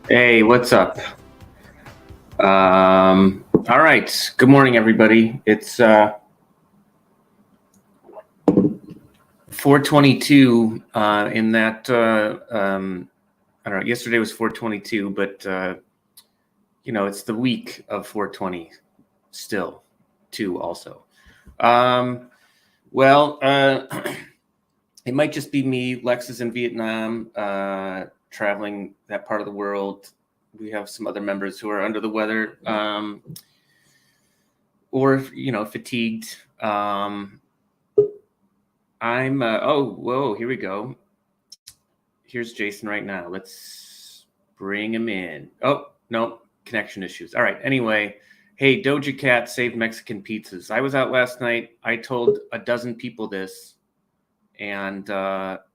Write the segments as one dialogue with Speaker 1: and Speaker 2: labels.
Speaker 1: Hey, what's up? All right. Good morning, everybody. It's 4:22 in that I don't know, yesterday was 4:22, but it's the week of 420 still too also. Well, it might just be me. Lex is in Vietnam, traveling that part of the world. We have some other members who are under the weather, or fatigued. I'm whoa, here we go. Here's Jason right now. Let's bring him in. Oh, no, connection issues. All right. Anyway, hey, Doja Cat saved Mexican pizzas. I was out last night. I told a dozen people this, and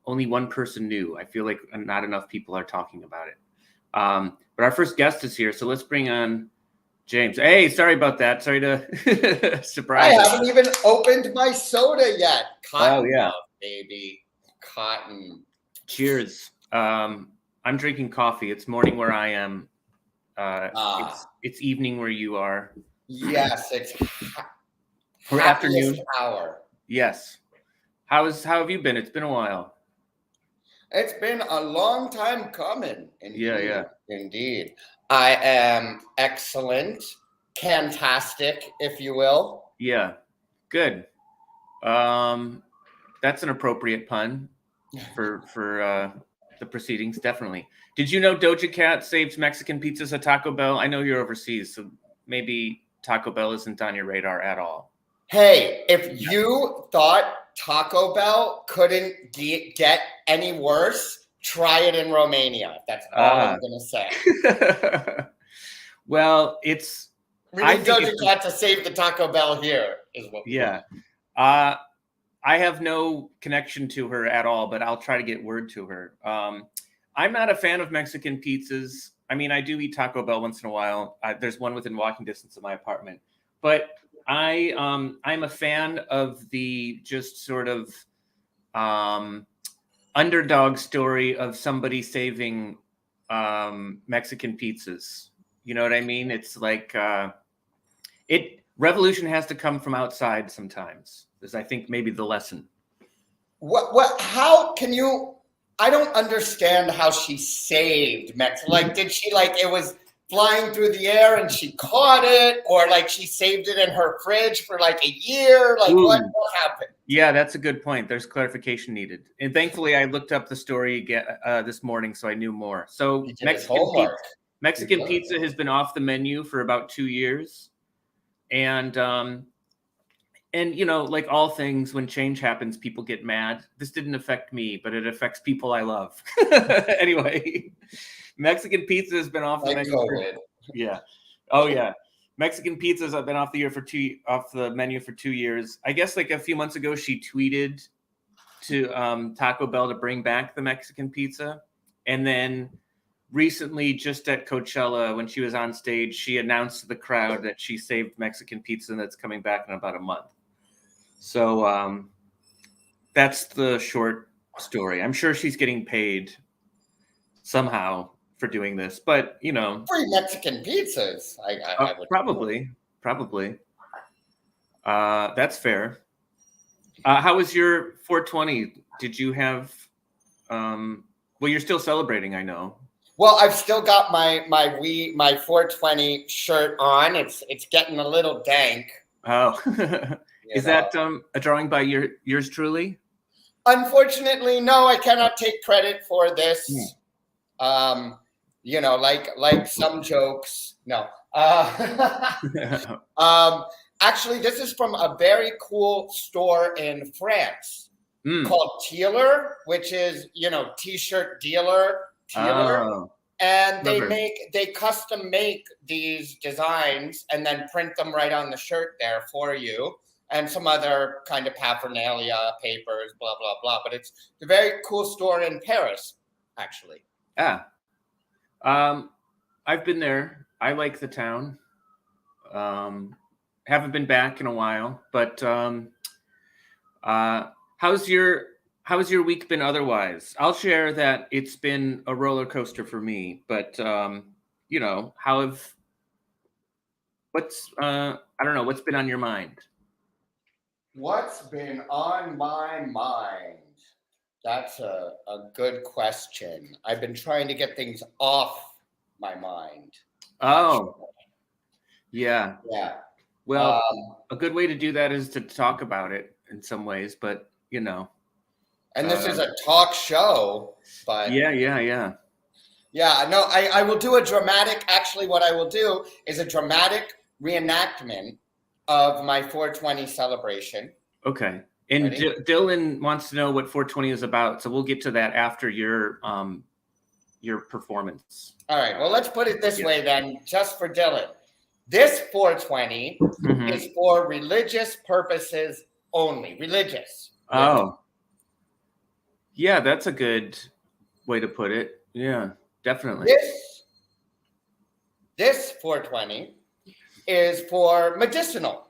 Speaker 1: only one person knew. I feel like not enough people are talking about it. But our first guest is here, so let's bring on James. Hey, sorry about that. Sorry to surprise
Speaker 2: I
Speaker 1: you.
Speaker 2: haven't even opened my soda yet. Cotton
Speaker 1: yeah.
Speaker 2: love, baby. Cotton.
Speaker 1: Cheers. I'm drinking coffee. It's morning where I am. It's evening where you are.
Speaker 2: Yes, it's
Speaker 1: Or afternoon.
Speaker 2: hour.
Speaker 1: Yes. How have you been? It's been a while.
Speaker 2: It's been a long time coming. Indeed.
Speaker 1: Yeah.
Speaker 2: Indeed. I am excellent, fantastic, if you will.
Speaker 1: Yeah. Good. That's an appropriate pun for the proceedings, definitely. Did you know Doja Cat saves Mexican pizzas at Taco Bell? I know you're overseas, so maybe Taco Bell isn't on your radar at all.
Speaker 2: Hey, if you thought Taco Bell couldn't get any worse, try it in Romania. That's all I'm going to say.
Speaker 1: Well,
Speaker 2: we need Doja Cat to save the Taco Bell here. Is what.
Speaker 1: Yeah. I have no connection to her at all, but I'll try to get word to her. I'm not a fan of Mexican pizzas. I mean, I do eat Taco Bell once in a while. There's one within walking distance of my apartment, but I'm a fan of the just sort of underdog story of somebody saving Mexican pizzas. You know what I mean? It's like revolution has to come from outside sometimes. Is I think maybe the lesson.
Speaker 2: What? How can you? I don't understand how she saved Mexico. Like, did she it was flying through the air and she caught it, or she saved it in her fridge for a year? What happened?
Speaker 1: Yeah, that's a good point. There's clarification needed, and thankfully I looked up the story again this morning, so I knew more. So Mexican pizza has been off the menu for about 2 years, and like all things, when change happens, people get mad. This didn't affect me, but it affects people I love. Anyway, Mexican pizza has been off the menu. Yeah. Oh yeah. Mexican pizzas have been off the menu for 2 years. I guess a few months ago, she tweeted to Taco Bell to bring back the Mexican pizza, and then recently, just at Coachella, when she was on stage, she announced to the crowd that she saved Mexican pizza and that's coming back in about a month. So that's the short story. I'm sure she's getting paid somehow for doing this, but
Speaker 2: free Mexican pizzas. I would
Speaker 1: probably. That's fair. How was your 420? Did you have? Well, you're still celebrating, I know.
Speaker 2: Well, I've still got my 420 shirt on. It's getting a little dank.
Speaker 1: Oh, is that a drawing by yours truly?
Speaker 2: Unfortunately, no. I cannot take credit for this. Like some jokes. No. Actually, this is from a very cool store in France called Tealer, which is t-shirt dealer. Tealer. And they custom make these designs and then print them right on the shirt there for you, and some other kind of paraphernalia, papers, blah blah blah. But it's a very cool store in Paris, actually.
Speaker 1: I've been there. I like the town. Haven't been back in a while, but how's your How has your week been otherwise? I'll share that it's been a roller coaster for me, but you know, I don't know, what's been on your mind?
Speaker 2: What's been on my mind? That's a good question. I've been trying to get things off my mind.
Speaker 1: Oh, yeah.
Speaker 2: Yeah.
Speaker 1: Well, a good way to do that is to talk about it in some ways, but you know.
Speaker 2: And this is a talk show, but
Speaker 1: yeah.
Speaker 2: Yeah, no, I will do a dramatic, actually what I will do is a dramatic reenactment of my 420 celebration.
Speaker 1: Okay. And Dylan wants to know what 420 is about, so we'll get to that after your performance.
Speaker 2: All right. Well, let's put it this way then, just for Dylan. This 420 is for religious purposes only. Religious.
Speaker 1: Oh. Yeah, that's a good way to put it. Yeah, definitely.
Speaker 2: This 420 is for medicinal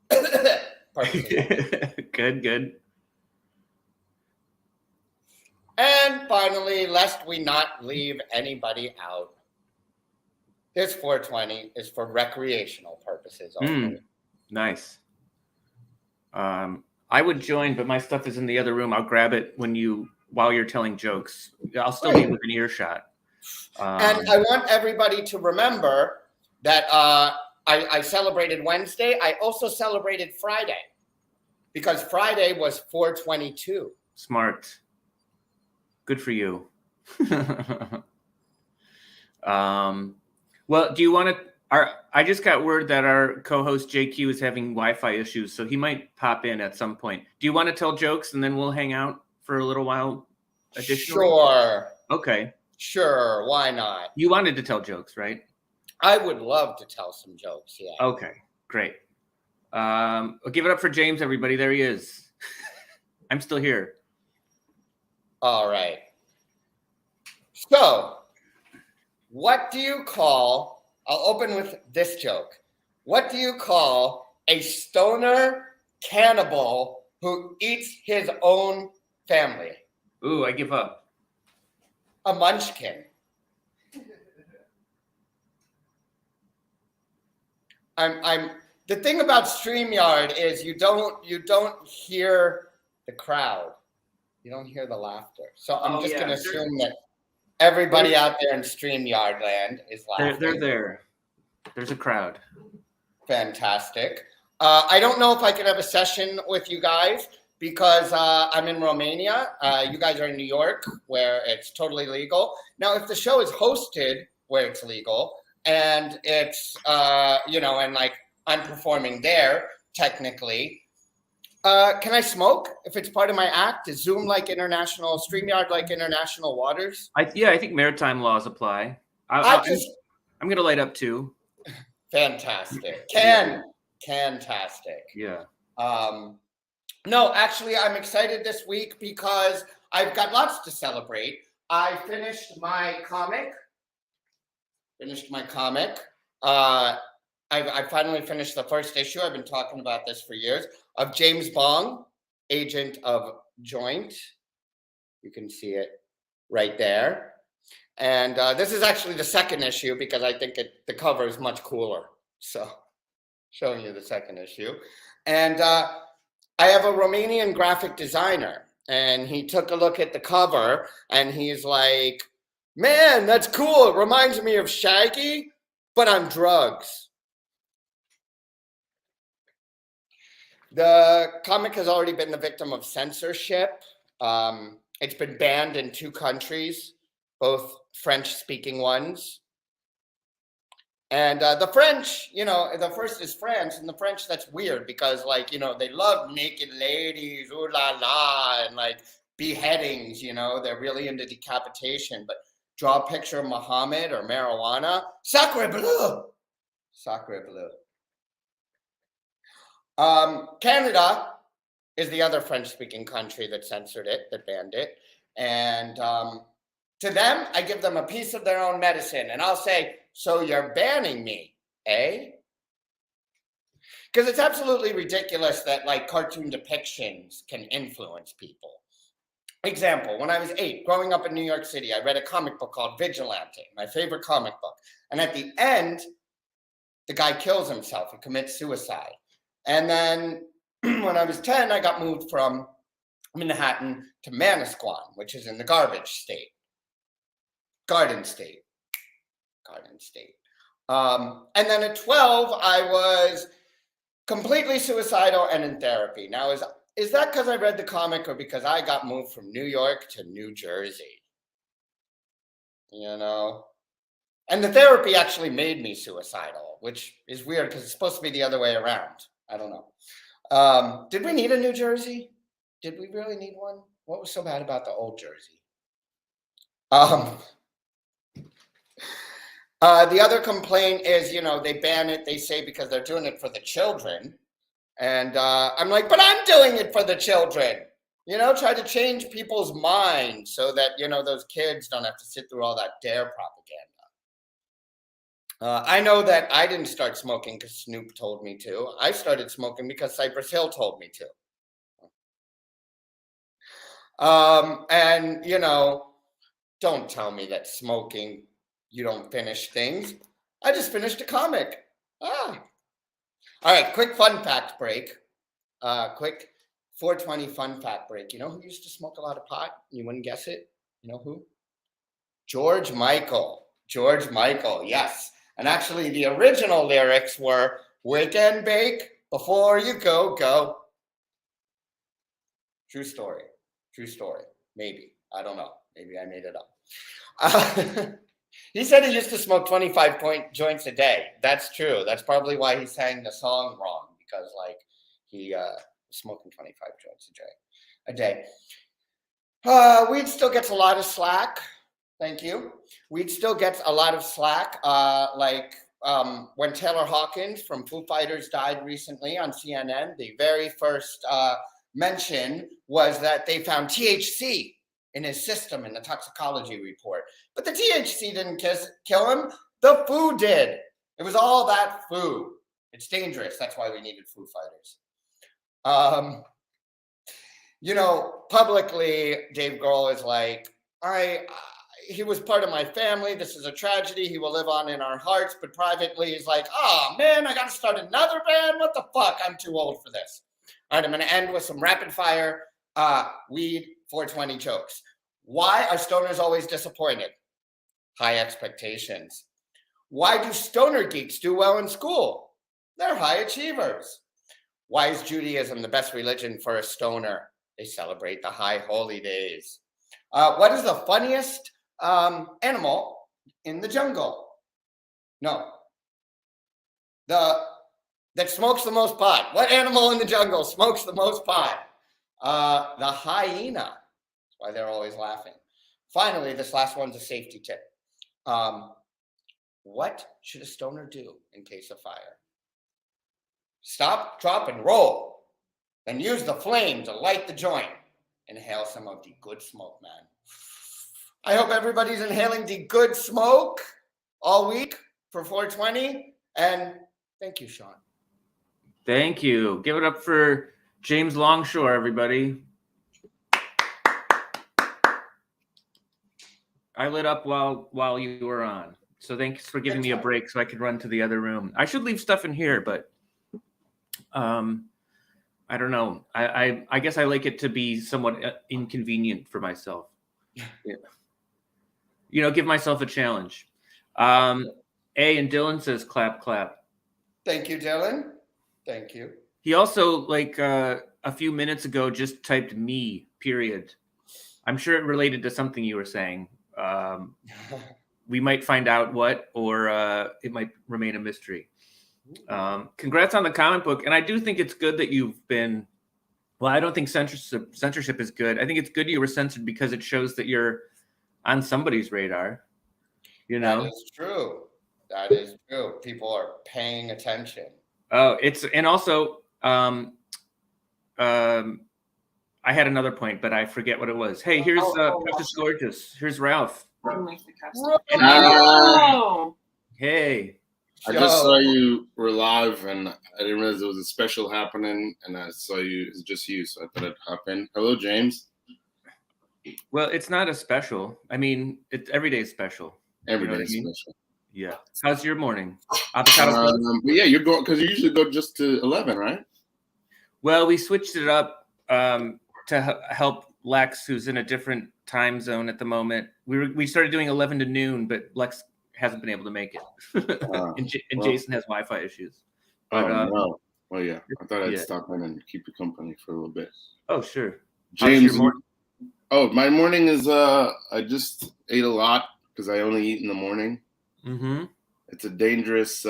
Speaker 2: purposes.
Speaker 1: Good.
Speaker 2: And finally, lest we not leave anybody out, this 420 is for recreational purposes only.
Speaker 1: Nice. I would join, but my stuff is in the other room. I'll grab it while you're telling jokes. I'll still be within earshot.
Speaker 2: And I want everybody to remember that I celebrated Wednesday. I also celebrated Friday because Friday was 422.
Speaker 1: Smart. Good for you. Well, do you want to? I just got word that our co-host JQ is having Wi-Fi issues, so he might pop in at some point. Do you want to tell jokes and then we'll hang out for a little while? Additionally?
Speaker 2: Sure.
Speaker 1: Okay.
Speaker 2: Sure. Why not?
Speaker 1: You wanted to tell jokes, right?
Speaker 2: I would love to tell some jokes. Yeah.
Speaker 1: Okay. Great. I'll give it up for James, everybody. There he is. I'm still here.
Speaker 2: All right. So, what do you call? I'll open with this joke. What do you call a stoner cannibal who eats his own family?
Speaker 1: Ooh, I give up.
Speaker 2: A munchkin. The thing about StreamYard is you don't hear the crowd. You don't hear the laughter. So I'm just going to assume that everybody out there in StreamYard land is laughing.
Speaker 1: They're there. There's a crowd.
Speaker 2: Fantastic. I don't know if I can have a session with you guys because I'm in Romania. You guys are in New York where it's totally legal. Now, if the show is hosted where it's legal and it's, and like I'm performing there technically, can I smoke if it's part of my act? Is Zoom like international, StreamYard like international waters?
Speaker 1: I think maritime laws apply. I'm going to light up too.
Speaker 2: Fantastic. Fantastic.
Speaker 1: Yeah.
Speaker 2: No, actually, I'm excited this week because I've got lots to celebrate. I finished my comic. I finally finished the first issue. I've been talking about this for years. Of James Bong, Agent of Joint. You can see it right there. And this is actually the second issue because I think the cover is much cooler. So showing you the second issue. And I have a Romanian graphic designer. And he took a look at the cover and he's like, man, that's cool. It reminds me of Shaggy, but on drugs. The comic has already been the victim of censorship. It's been banned in 2 countries, both French-speaking ones. And the French, the first is France, and the French, that's weird because, they love naked ladies, ooh la la, and, beheadings, they're really into decapitation. But draw a picture of Muhammad or marijuana, sacre bleu. Sacre bleu. Canada is the other French-speaking country that censored it, that banned it. And to them, I give them a piece of their own medicine. And I'll say, so you're banning me, eh? Because it's absolutely ridiculous that, cartoon depictions can influence people. Example, when I was 8, growing up in New York City, I read a comic book called Vigilante, my favorite comic book. And at the end, the guy kills himself. He commits suicide. And then when I was 10, I got moved from Manhattan to Manasquan, which is in the Garden State. And then at 12, I was completely suicidal and in therapy. Now, is that because I read the comic or because I got moved from New York to New Jersey? You know? And the therapy actually made me suicidal, which is weird because it's supposed to be the other way around. I don't know. Did we need a New Jersey? Did we really need one? What was so bad about the old Jersey? The other complaint is, they ban it, they say, because they're doing it for the children. And I'm like, but I'm doing it for the children. Try to change people's minds so that, those kids don't have to sit through all that DARE propaganda. I know that I didn't start smoking because Snoop told me to. I started smoking because Cypress Hill told me to. And, don't tell me that smoking, you don't finish things. I just finished a comic. All right, quick fun fact break. Quick 420 fun fact break. You know who used to smoke a lot of pot? You wouldn't guess it? You know who? George Michael. George Michael, yes. And actually, the original lyrics were, "Wake and bake before you go." True story. True story. Maybe. I don't know. Maybe I made it up. He said he used to smoke 25 joints a day. That's true. That's probably why he sang the song wrong, because he was smoking 25 joints a day. Weed still gets a lot of slack. Thank you. Weed still gets a lot of slack. When Taylor Hawkins from Foo Fighters died recently on CNN, the very first mention was that they found THC in his system in the toxicology report. But the THC didn't kill him. The food did. It was all that food. It's dangerous. That's why we needed Foo Fighters. Publicly, Dave Grohl is like, he was part of my family. This is a tragedy. He will live on in our hearts. But privately, he's like, oh, man, I got to start another band? What the fuck? I'm too old for this. All right, I'm going to end with some rapid fire weed 420 jokes. Why are stoners always disappointed? High expectations. Why do stoner geeks do well in school? They're high achievers. Why is Judaism the best religion for a stoner? They celebrate the high holy days. What is the funniest animal in the jungle? No. That smokes the most pot. What animal in the jungle smokes the most pot? The hyena. That's why they're always laughing. Finally, this last one's a safety tip. What should a stoner do in case of fire? Stop, drop, and roll. Then use the flame to light the joint. Inhale some of the good smoke, man. I hope everybody's inhaling the good smoke all week for 420. And thank you, Sean.
Speaker 1: Thank you. Give it up for James Longshore, everybody. I lit up while you were on. So thanks for giving me a break so I could run to the other room. I should leave stuff in here, but I don't know. I guess I like it to be somewhat inconvenient for myself. Yeah. Give myself a challenge. And Dylan says clap, clap.
Speaker 2: Thank you, Dylan. Thank you.
Speaker 1: He also, a few minutes ago, just typed me, period. I'm sure it related to something you were saying. We might find out what, or it might remain a mystery. Congrats on the comic book. And I do think it's good that you've been, I don't think censorship is good. I think it's good you were censored because it shows that you're on somebody's radar.
Speaker 2: That is true. That is true. People are paying attention.
Speaker 1: Oh, and also, I had another point, but I forget what it was. Hey, here's Precious Gorgeous. Here's Ralph. Hey.
Speaker 3: I just saw you were live, and I didn't realize there was a special happening, and I saw you. It's just you, so I thought I'd hop in. Hello, James.
Speaker 1: Well, it's not a special. I mean, every day is special.
Speaker 3: Every day is special.
Speaker 1: Yeah. How's your morning? Avocado
Speaker 3: but yeah, you're going because you usually go just to 11, right?
Speaker 1: Well, we switched it up to help Lex, who's in a different time zone at the moment. We started doing 11 to noon, but Lex hasn't been able to make it, and Jason has Wi-Fi issues. But,
Speaker 3: no. Well, yeah, I thought I'd stop in and keep you company for a little bit.
Speaker 1: Oh, sure.
Speaker 3: James, how's your morning? Oh, my morning is I just ate a lot because I only eat in the morning.
Speaker 1: Mm-hmm.
Speaker 3: It's a dangerous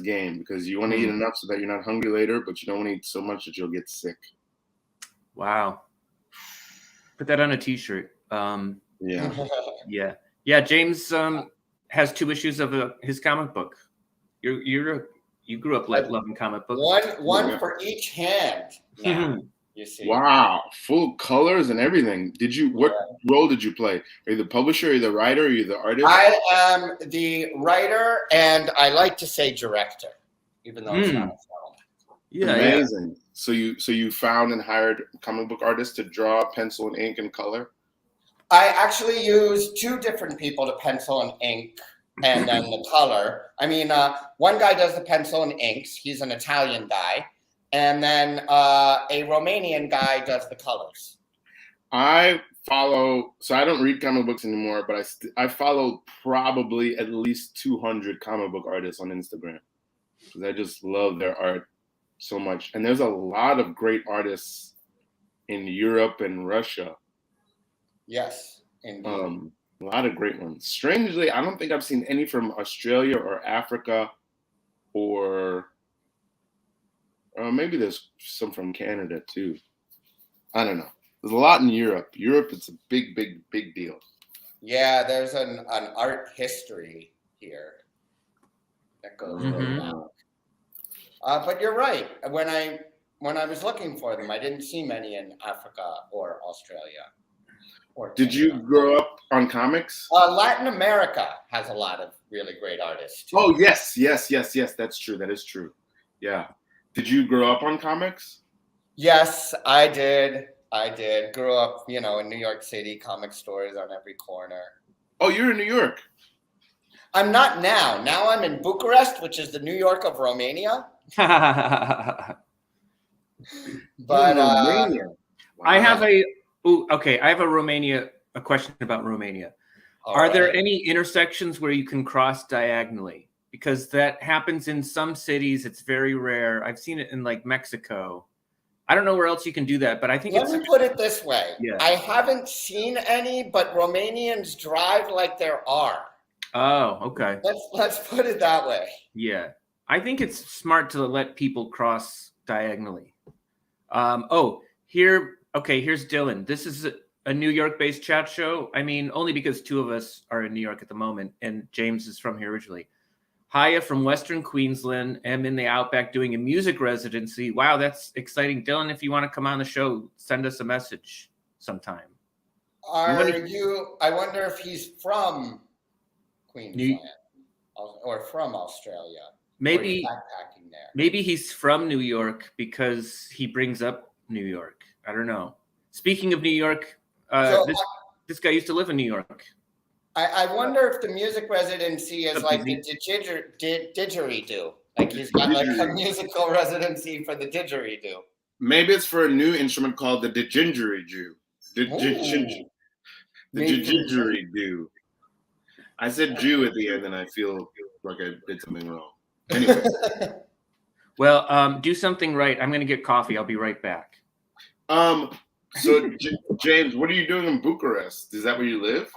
Speaker 3: game because you want to eat enough so that you're not hungry later, but you don't want to eat so much that you'll get sick. Wow.
Speaker 1: Put that on a t-shirt.
Speaker 3: Yeah.
Speaker 1: Yeah. James has 2 issues of his comic book. You grew up loving comic books.
Speaker 2: One for each hand now. You see.
Speaker 3: Wow, full colors and everything. What role did you play? Are you the publisher, are you the writer, are you the artist?
Speaker 2: I am the writer, and I like to say director, even though it's not a film.
Speaker 3: Yeah, amazing. Yeah. So you found and hired comic book artists to draw, pencil and ink and color?
Speaker 2: I actually used 2 different people to pencil and ink, and then the color. I mean, one guy does the pencil and inks. He's an Italian guy. And then a Romanian guy does the colors.
Speaker 3: I follow, so I don't read comic books anymore, but I follow probably at least 200 comic book artists on Instagram because I just love their art so much. And there's a lot of great artists in Europe and Russia.
Speaker 2: Yes, indeed.
Speaker 3: A lot of great ones. Strangely, I don't think I've seen any from Australia or Africa or maybe there's some from Canada too. I don't know. There's a lot in Europe. Europe, it's a big, big, big deal.
Speaker 2: Yeah, there's an art history here that goes way back. But you're right. When I was looking for them, I didn't see many in Africa or Australia.
Speaker 3: Did you grow up on comics?
Speaker 2: Latin America has a lot of really great artists too.
Speaker 3: Oh yes. That's true. That is true. Yeah. Did you grow up on comics?
Speaker 2: Yes, I did. Grew up, in New York City, comic stores on every corner.
Speaker 3: Oh, you're in New York.
Speaker 2: I'm not now. Now I'm in Bucharest, which is the New York of Romania. But
Speaker 3: Romania. Wow.
Speaker 1: I have a question about Romania. Are there any intersections where you can cross diagonally? Because that happens in some cities. It's very rare. I've seen it in like Mexico. I don't know where else you can do that, but I think
Speaker 2: Let me put it this way.
Speaker 1: Yeah.
Speaker 2: I haven't seen any, but Romanians drive like there are.
Speaker 1: Oh, okay.
Speaker 2: Let's put it that way.
Speaker 1: Yeah. I think it's smart to let people cross diagonally. Here's Dylan. This is a New York-based chat show. I mean, only because 2 of us are in New York at the moment, and James is from here originally. Hiya from Western Queensland. I'm in the Outback doing a music residency. Wow, that's exciting. Dylan, if you want to come on the show, send us a message sometime.
Speaker 2: I wonder if he's from Queensland or from Australia.
Speaker 1: Maybe
Speaker 2: backpacking there.
Speaker 1: Maybe he's from New York because he brings up New York. I don't know. Speaking of New York, this guy used to live in New York.
Speaker 2: I wonder if the music residency is like the didgeridoo. Like he's got like a musical residency for the didgeridoo.
Speaker 3: Maybe it's for a new instrument called the didgeridoo. The didgeridoo. I said Jew at the end, and I feel like I did something wrong. Anyway.
Speaker 1: Well, do something right. I'm going to get coffee. I'll be right back.
Speaker 3: So James, what are you doing in Bucharest? Is that where you live?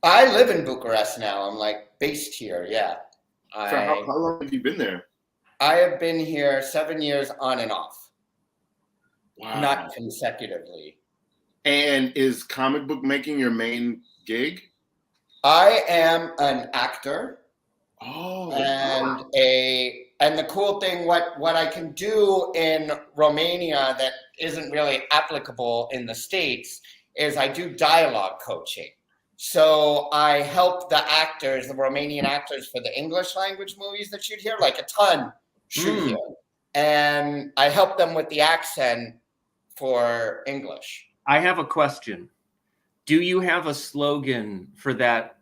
Speaker 2: I live in Bucharest now. I'm like based here. Yeah.
Speaker 3: How long have you been there?
Speaker 2: I have been here 7 years on and off.
Speaker 3: Wow.
Speaker 2: Not consecutively.
Speaker 3: And is comic book making your main gig?
Speaker 2: I am an actor.
Speaker 3: Oh.
Speaker 2: And the cool thing, what I can do in Romania that isn't really applicable in the States is I do dialogue coaching. So I help the actors, the Romanian actors for the English language movies that you'd hear, like a ton shoot here. And I help them with the accent for English.
Speaker 1: I have a question. Do you have a slogan for that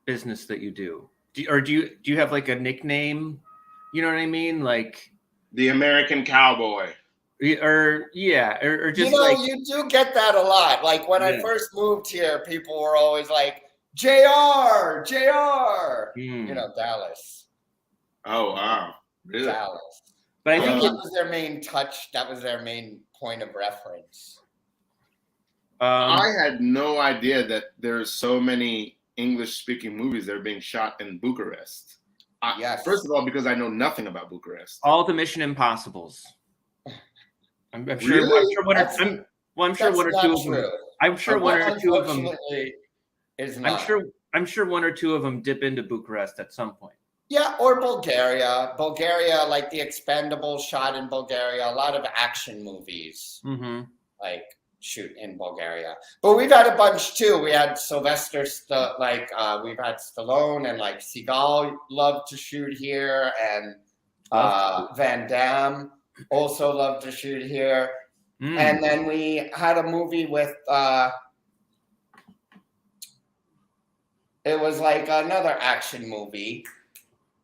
Speaker 1: business that you do? Do you have like a nickname? You know what I mean? Like
Speaker 3: the American Cowboy.
Speaker 1: Or just
Speaker 2: you do get that a lot. Like when I first moved here, people were always like, JR, Dallas.
Speaker 3: Oh, wow. Really?
Speaker 2: Dallas.
Speaker 1: But I think
Speaker 2: that was their main touch. That was their main point of reference.
Speaker 3: I had no idea that there's so many English-speaking movies that are being shot in Bucharest.
Speaker 2: Yes.
Speaker 3: First of all, because I know nothing about Bucharest.
Speaker 1: All the Mission Impossibles. I'm sure.
Speaker 3: Really?
Speaker 1: I'm sure one or two of them. I'm sure one or two of them. I'm sure one or two of them dip into Bucharest at some point.
Speaker 2: Yeah, or Bulgaria. Bulgaria, like the Expendables shot in Bulgaria. A lot of action movies, like shoot in Bulgaria. But we've had a bunch too. We had Sylvester, we've had Stallone and like Seagal loved to shoot here, and Van Damme also loved to shoot here. And then we had a movie with it was like another action movie.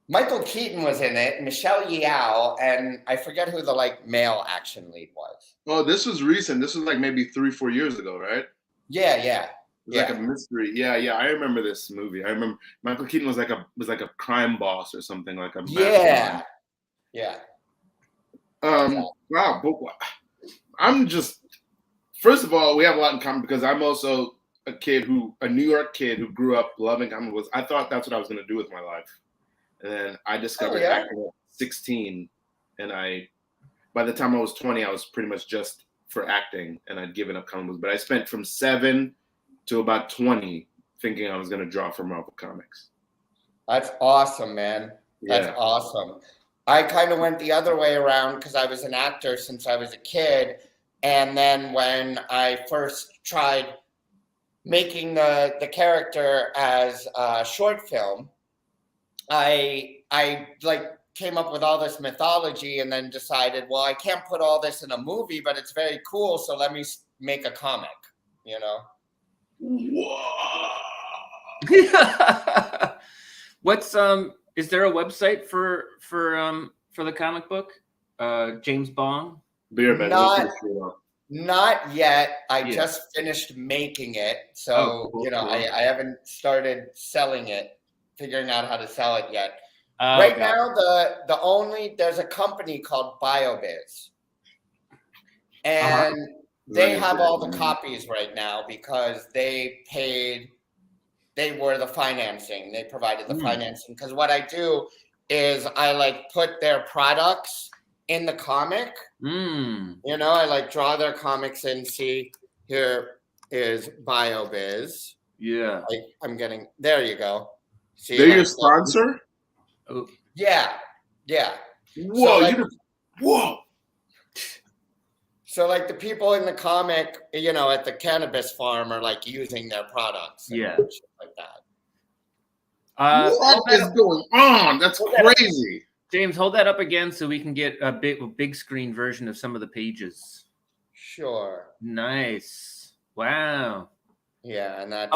Speaker 2: Michael Keaton was in it, Michelle Yeoh, and I forget who the like male action lead was.
Speaker 3: Oh, this was recent. This was like maybe 3-4 years ago, right?
Speaker 2: Yeah.
Speaker 3: It was like a mystery. Yeah. I remember this movie. I remember Michael Keaton was like a crime boss or something, like a
Speaker 2: Yeah.
Speaker 3: Wow, but I'm just, first of all, we have a lot in common because I'm also a New York kid who grew up loving comic books. I thought that's what I was going to do with my life. And then I discovered acting at 16. And by the time I was 20, I was pretty much just for acting, and I'd given up comic books. But I spent from 7 to about 20 thinking I was going to draw for Marvel Comics.
Speaker 2: That's awesome, man. That's awesome. I kind of went the other way around because I was an actor since I was a kid. And then when I first tried making the character as a short film, I like came up with all this mythology and then decided, well, I can't put all this in a movie, but it's very cool. So let me make a comic, you know?
Speaker 3: Whoa.
Speaker 1: What's is there a website for the comic book? James Bong?
Speaker 2: Not yet. I just finished making it. So, cool. I haven't started selling it, figuring out how to sell it yet. Right now, there's a company called BioBiz. And they have all the copies right now because they were the financing. They provided the financing. Because what I do is I like put their products in the comic. I like draw their comics and see, here is BioBiz.
Speaker 1: Yeah.
Speaker 2: There you go. See,
Speaker 3: they're your sponsor?
Speaker 2: Oh. Yeah.
Speaker 3: Whoa, whoa.
Speaker 2: So like the people in the comic, at the cannabis farm are like using their products. And shit like that.
Speaker 3: What is going on? That's crazy.
Speaker 1: James, hold that up again so we can get a big screen version of some of the pages.
Speaker 2: Sure.
Speaker 1: Nice. Wow.
Speaker 2: Yeah, and that's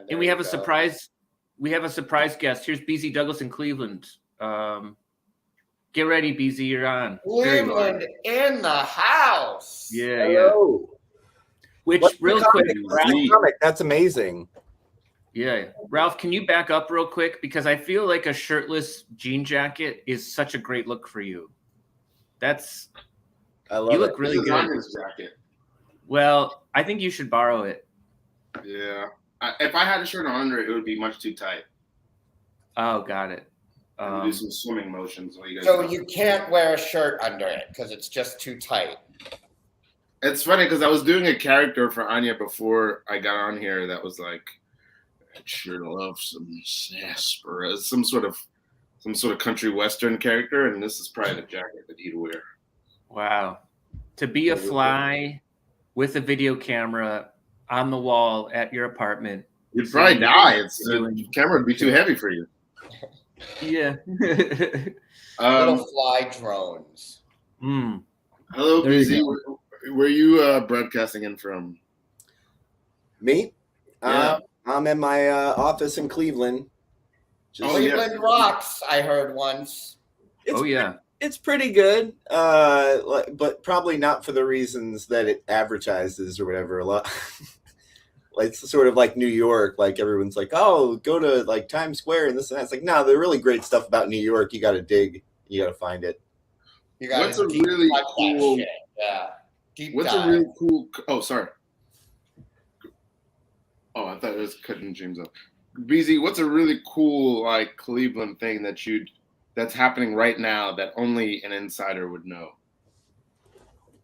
Speaker 1: and we have a surprise. We have a surprise guest. Here's BZ Douglas in Cleveland. Get ready, BZ, you're on.
Speaker 2: Cleveland in the house.
Speaker 1: Yeah,
Speaker 4: hello.
Speaker 1: Which real quick,
Speaker 4: comic. That's amazing.
Speaker 1: Yeah, Ralph, can you back up real quick, because I feel like a shirtless jean jacket is such a great look for you. I love you look really good.
Speaker 3: This jacket.
Speaker 1: Well, I think you should borrow it.
Speaker 3: Yeah, if I had a shirt under it, it would be much too tight.
Speaker 1: Oh, got it.
Speaker 3: Do some swimming motions.
Speaker 2: So you can't wear a shirt under it because it's just too tight.
Speaker 3: It's funny because I was doing a character for Anya before I got on here that was like, I'd sure love some sarsaparilla, some sort of country western character, and this is probably the jacket that he'd wear.
Speaker 1: Wow. To be a fly with a video camera on the wall at your apartment.
Speaker 3: You'd probably die. The camera would be too heavy for you.
Speaker 1: Yeah.
Speaker 2: Little fly drones.
Speaker 3: Hello, BZ. where you broadcasting in from?
Speaker 4: Me?
Speaker 3: Yeah.
Speaker 4: I'm in my office in Cleveland.
Speaker 2: Cleveland rocks, I heard once.
Speaker 4: It's pretty good, but probably not for the reasons that it advertises or whatever. A lot, it's sort of like New York. Like everyone's like, "Oh, go to like Times Square and this and that." It's like, no, the really great stuff about New York, you got to dig, you got to find it.
Speaker 2: You got
Speaker 3: What's a really cool?
Speaker 2: Yeah.
Speaker 3: What's a really cool? Oh, sorry. Oh, I thought it was cutting James off. BZ, what's a really cool like Cleveland thing that's happening right now that only an insider would know?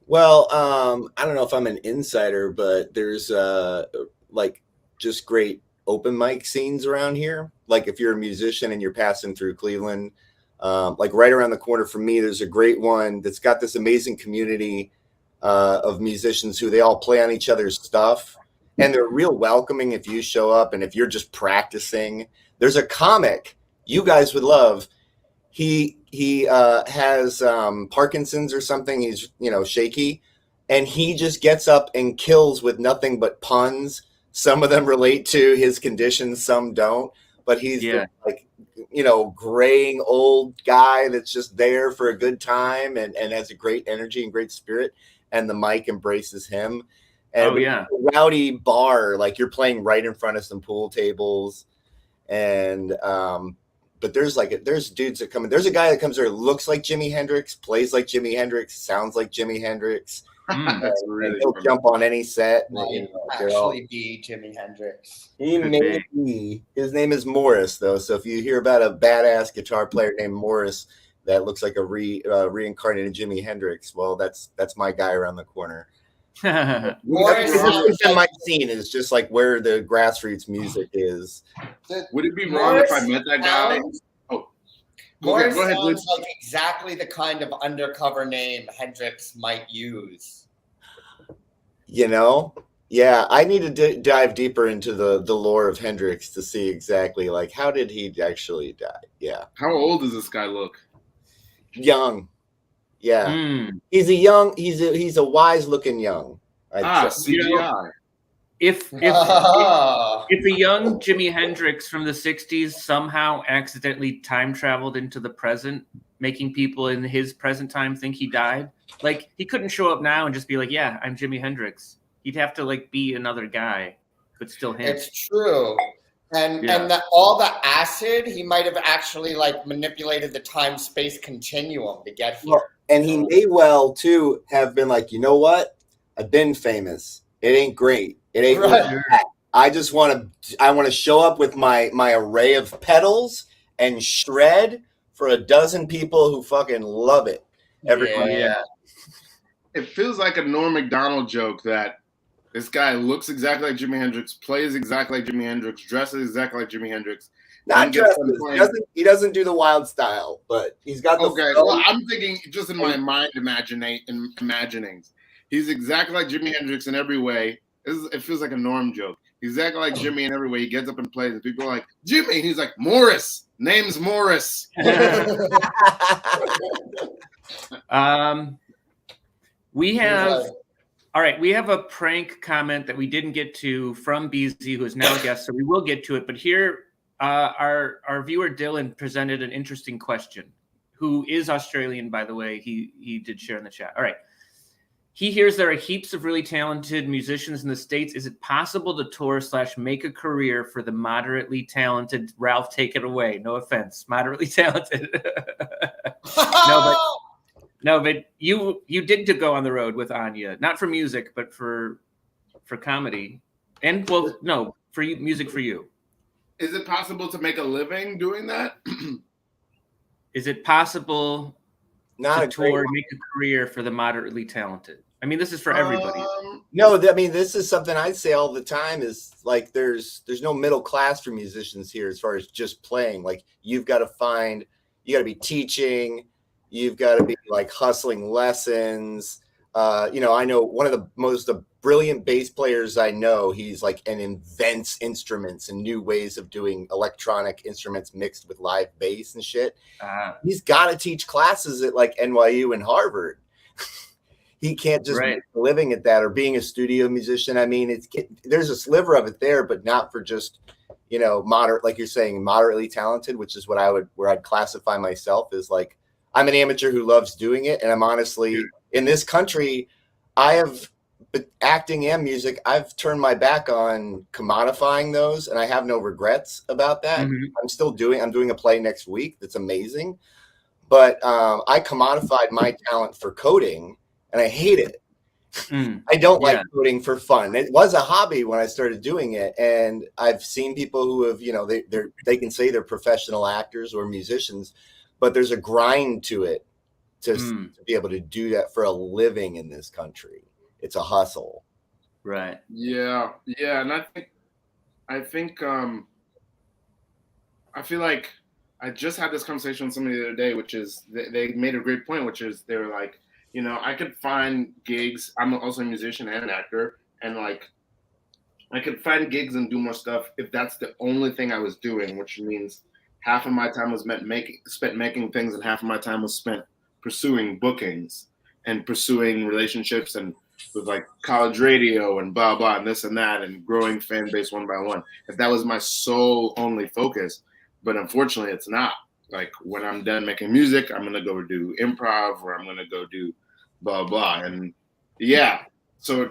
Speaker 4: Well, I don't know if I'm an insider, but there's like just great open mic scenes around here. Like if you're a musician and you're passing through Cleveland, like right around the corner from me, there's a great one that's got this amazing community of musicians who they all play on each other's stuff. And they're real welcoming if you show up and if you're just practicing. There's a comic you guys would love. He has Parkinson's or something. He's, shaky. And he just gets up and kills with nothing but puns. Some of them relate to his condition, some don't. But he's graying old guy that's just there for a good time and has a great energy and great spirit. And the mic embraces him. And a rowdy bar, like you're playing right in front of some pool tables. And but there's dudes that come in. There's a guy that comes there, looks like Jimi Hendrix, plays like Jimi Hendrix, sounds like Jimi Hendrix.
Speaker 3: That's really
Speaker 4: he'll jump on any set.
Speaker 2: Be Jimi Hendrix.
Speaker 4: He may be. His name is Morris, though. So if you hear about a badass guitar player named Morris that looks like a reincarnated Jimi Hendrix, well, that's my guy around the corner. My scene is just like where the grassroots music is.
Speaker 3: Would it be wrong if I met that guy?
Speaker 2: Morris sounds like exactly the kind of undercover name Hendrix might use.
Speaker 4: Yeah, I need to dive deeper into the lore of Hendrix to see exactly like how did he actually die. Yeah.
Speaker 3: How old does this guy look?
Speaker 4: Young. Yeah, he's a wise looking young.
Speaker 3: CGI.
Speaker 1: If a young Jimi Hendrix from the 60s somehow accidentally time traveled into the present, making people in his present time think he died, like he couldn't show up now and just be like, "Yeah, I'm Jimi Hendrix." He'd have to like be another guy, but still him.
Speaker 2: It's true. And all the acid, he might have actually like manipulated the time-space continuum to get here.
Speaker 4: And he may well too have been like, you know what? I've been famous. It ain't great. It ain't right. I just want to show up with my array of pedals and shred for a dozen people who fucking love it. Everyone.
Speaker 2: Yeah.
Speaker 3: It feels like a Norm Macdonald joke that this guy looks exactly like Jimi Hendrix, plays exactly like Jimi Hendrix, dresses exactly like Jimi Hendrix.
Speaker 4: Not dresses. He doesn't do the wild style, but he's got the.
Speaker 3: Okay, well, I'm thinking just in my mind imaginings. He's exactly like Jimi Hendrix in every way. It feels like a Norm joke. He's exactly like Jimmy in every way. He gets up and plays, and people are like, Jimmy. And he's like, Morris. Name's Morris.
Speaker 1: We have a prank comment that we didn't get to from BZ, who is now a guest, so we will get to it. But here, our viewer Dylan presented an interesting question, who is Australian, by the way. He did share in the chat. All right. He hears there are heaps of really talented musicians in the States. Is it possible to tour / make a career for the moderately talented? Ralph, take it away. No offense. Moderately talented. No, but you did to go on the road with Anya, not for music, but for comedy. And for you, music for you.
Speaker 3: Is it possible to make a living doing that?
Speaker 1: Is it possible to tour, make a career for the moderately talented? I mean, this is for everybody.
Speaker 4: No, I mean, this is something I say all the time is like, there's no middle class for musicians here as far as just playing. Like you got to be teaching, you've got to be like hustling lessons. I know one of the most brilliant bass players I know, he's like and invents instruments and new ways of doing electronic instruments mixed with live bass and shit. He's got to teach classes at like NYU and Harvard. he can't just make a living at that, or being a studio musician. I mean, there's a sliver of it there, but not for just, you know, moderate, like you're saying, moderately talented, which is where I'd classify myself as. Like, I'm an amateur who loves doing it. And I'm honestly, in this country, acting and music, I've turned my back on commodifying those, and I have no regrets about that. I'm doing a play next week that's amazing, but I commodified my talent for coding, and I hate it. I don't like coding for fun. It was a hobby when I started doing it, and I've seen people who have, you know, they can say they're professional actors or musicians, but there's a grind to it to be able to do that for a living in this country. It's a hustle.
Speaker 1: Right.
Speaker 3: Yeah. And I feel like I just had this conversation with somebody the other day, which is they made a great point, which is they were like, you know, I could find gigs. I'm also a musician and an actor, and like I could find gigs and do more stuff if that's the only thing I was doing, which means half of my time was spent making things, and half of my time was spent pursuing bookings and pursuing relationships and with like college radio and blah blah and this and that and growing fan base one by one. If that was my sole only focus, but unfortunately it's not. Like, when I'm done making music, I'm gonna go do improv, or I'm gonna go do blah blah. And so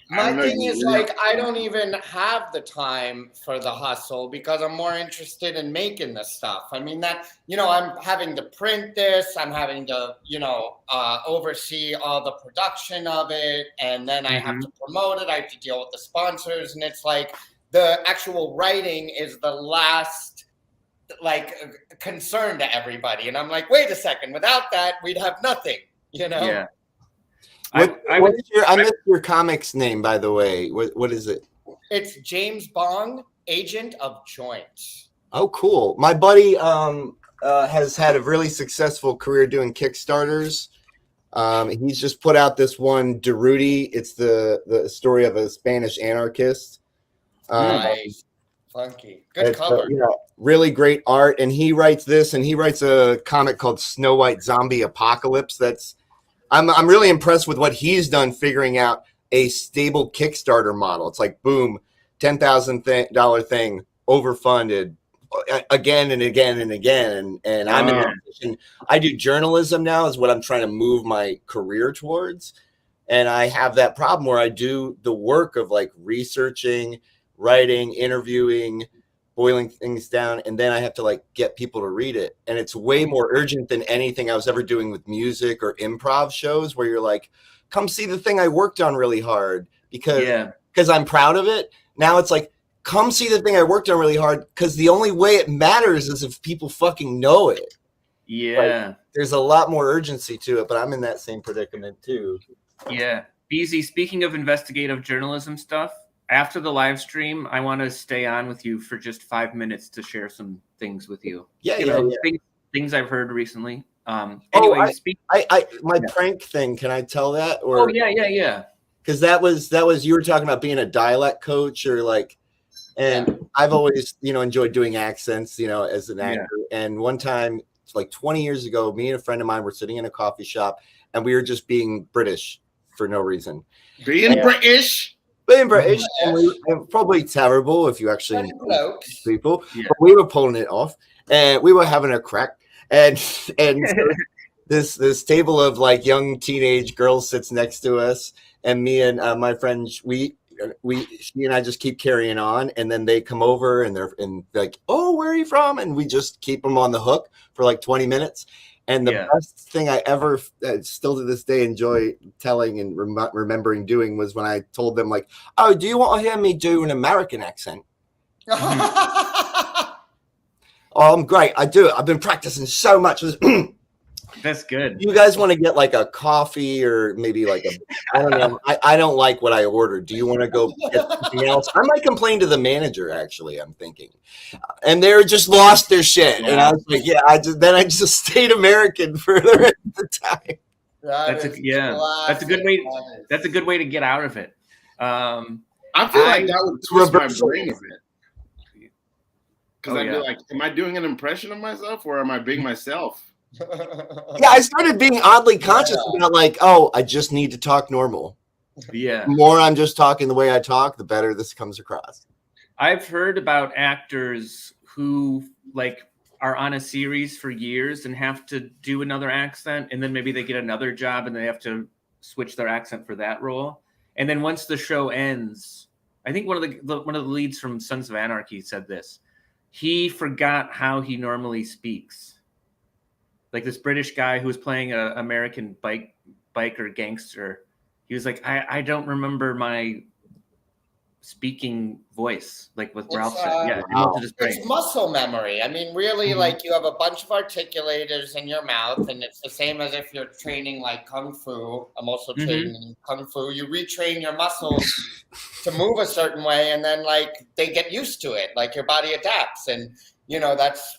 Speaker 2: my thing is, like, I don't even have the time for the hustle because I'm more interested in making the stuff. I mean, that, you know, I'm having to print this, I'm having to, you know, oversee all the production of it, and then I have to promote it, I have to deal with the sponsors, and it's like the actual writing is the last, like, concern to everybody. And I'm like, wait a second, without that, we'd have nothing, you know?
Speaker 1: Yeah.
Speaker 4: I missed your comic's name, by the way. What is it?
Speaker 2: It's James Bong, Agent of Joints.
Speaker 4: Oh, cool. My buddy has had a really successful career doing Kickstarters. He's just put out this one, Durruti. It's the story of a Spanish anarchist.
Speaker 2: Nice. Funky. Good cover.
Speaker 4: Really great art. And he writes this, and he writes a comic called Snow White Zombie Apocalypse. I'm really impressed with what he's done, figuring out a stable Kickstarter model. It's like, boom, $10,000 thing, overfunded again and again and again. And I'm in a position, I do journalism now, is what I'm trying to move my career towards. And I have that problem where I do the work of like researching, writing, interviewing, boiling things down, and then I have to like get people to read it. And it's way more urgent than anything I was ever doing with music or improv shows, where you're like, come see the thing I worked on really hard because I'm proud of it. Now it's like, come see the thing I worked on really hard because the only way it matters is if people fucking know it.
Speaker 1: Yeah.
Speaker 4: Like, there's a lot more urgency to it, but I'm in that same predicament too.
Speaker 1: Yeah. BZ, speaking of investigative journalism stuff, after the live stream, I want to stay on with you for just 5 minutes to share some things with you. Things I've heard recently. Anyway,
Speaker 4: my prank thing. Can I tell that?
Speaker 1: Or yeah.
Speaker 4: Because that was you were talking about being a dialect coach, or like, and I've always enjoyed doing accents, as an actor. And one time, it's like 20 years ago, me and a friend of mine were sitting in a coffee shop, and we were just being British for no reason.
Speaker 3: Being British.
Speaker 4: And probably terrible if you actually know people. Yeah. But we were pulling it off, and we were having a crack. And so this table of like young teenage girls sits next to us, and me and my friend, she and I just keep carrying on, and then they come over and they're like, "Oh, where are you from?" And we just keep them on the hook for like 20 minutes. And the best thing I ever, still to this day, enjoy telling and remembering doing was when I told them, like, "Oh, do you want to hear me do an American accent?" Oh, I'm great. I do it. I've been practicing so much.
Speaker 1: That's good.
Speaker 4: You guys want to get like a coffee or maybe like I don't know. I don't like what I ordered. Do you want to go get something else? I might complain to the manager, actually, I'm thinking. And they're just lost their shit. And I was like, I just stayed American for the rest of the time.
Speaker 1: That's a good way. That's a good way to get out of it.
Speaker 3: I feel like that would twist my brain a bit. Because I'd be like, am I doing an impression of myself or am I being myself?
Speaker 4: Yeah, I started being oddly conscious about like, oh, I just need to talk normal.
Speaker 1: Yeah.
Speaker 4: The more I'm just talking the way I talk, the better this comes across.
Speaker 1: I've heard about actors who like are on a series for years and have to do another accent, and then maybe they get another job and they have to switch their accent for that role. And then once the show ends, I think one of the leads from Sons of Anarchy said this. He forgot how he normally speaks. Like this British guy who was playing an American biker gangster. He was like, I don't remember my speaking voice, like what Ralph said. Yeah,
Speaker 2: it's muscle memory. I mean, really, like you have a bunch of articulators in your mouth, and it's the same as if you're training like kung fu. I'm also training in kung fu. You retrain your muscles to move a certain way, and then like they get used to it. Like your body adapts, and you know that's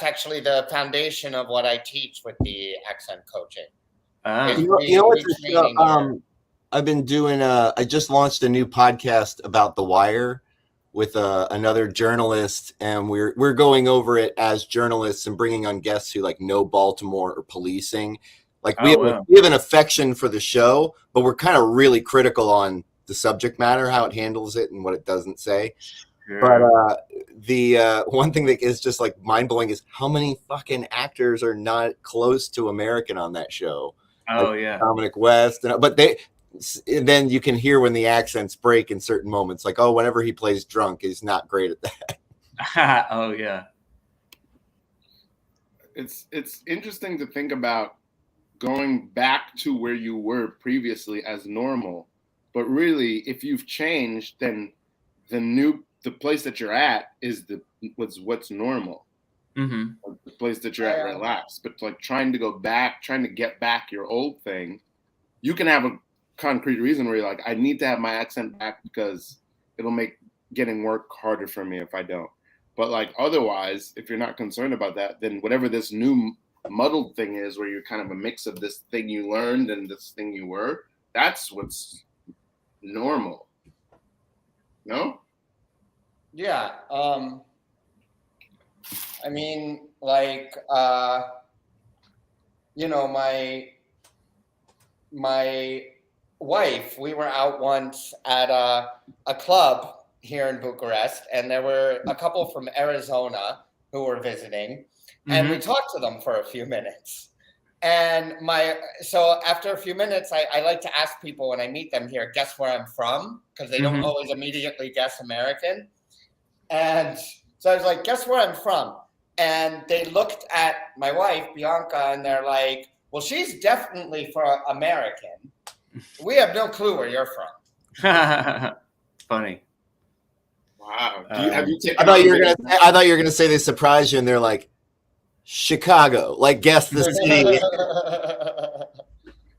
Speaker 2: actually the foundation of what I teach with the accent coaching.
Speaker 4: I've been doing I just launched a new podcast about The Wire with another journalist, and we're going over it as journalists and bringing on guests who like know Baltimore or policing. Like we have an affection for the show, but we're kind of really critical on the subject matter, how it handles it and what it doesn't say. Sure. But the one thing that is just like mind-blowing is how many fucking actors are not close to American on that show.
Speaker 1: Oh,
Speaker 4: like
Speaker 1: yeah.
Speaker 4: Dominic West. And then you can hear when the accents break in certain moments. Like, oh, whenever he plays drunk, he's not great at that.
Speaker 1: Oh, yeah.
Speaker 3: It's interesting to think about going back to where you were previously as normal. But really, if you've changed, then the place that you're at is what's normal.
Speaker 1: Mm-hmm.
Speaker 3: The place that you're at relaxed. But like trying to get back your old thing, you can have a concrete reason where you're like, I need to have my accent back because it'll make getting work harder for me if I don't. But like otherwise, if you're not concerned about that, then whatever this new muddled thing is where you're kind of a mix of this thing you learned and this thing you were, that's what's normal. No?
Speaker 2: Yeah. I mean, like, you know, my wife, we were out once at a club here in Bucharest, and there were a couple from Arizona who were visiting, and we talked to them for a few minutes. And so after a few minutes, I like to ask people when I meet them here, guess where I'm from? Because they don't always immediately guess American. And so I was like, guess where I'm from? And they looked at my wife, Bianca, and they're like, well, she's definitely from American. We have no clue where you're from.
Speaker 1: Funny.
Speaker 3: Wow.
Speaker 4: I thought you were gonna say they surprised you and they're like, Chicago, like guess the city.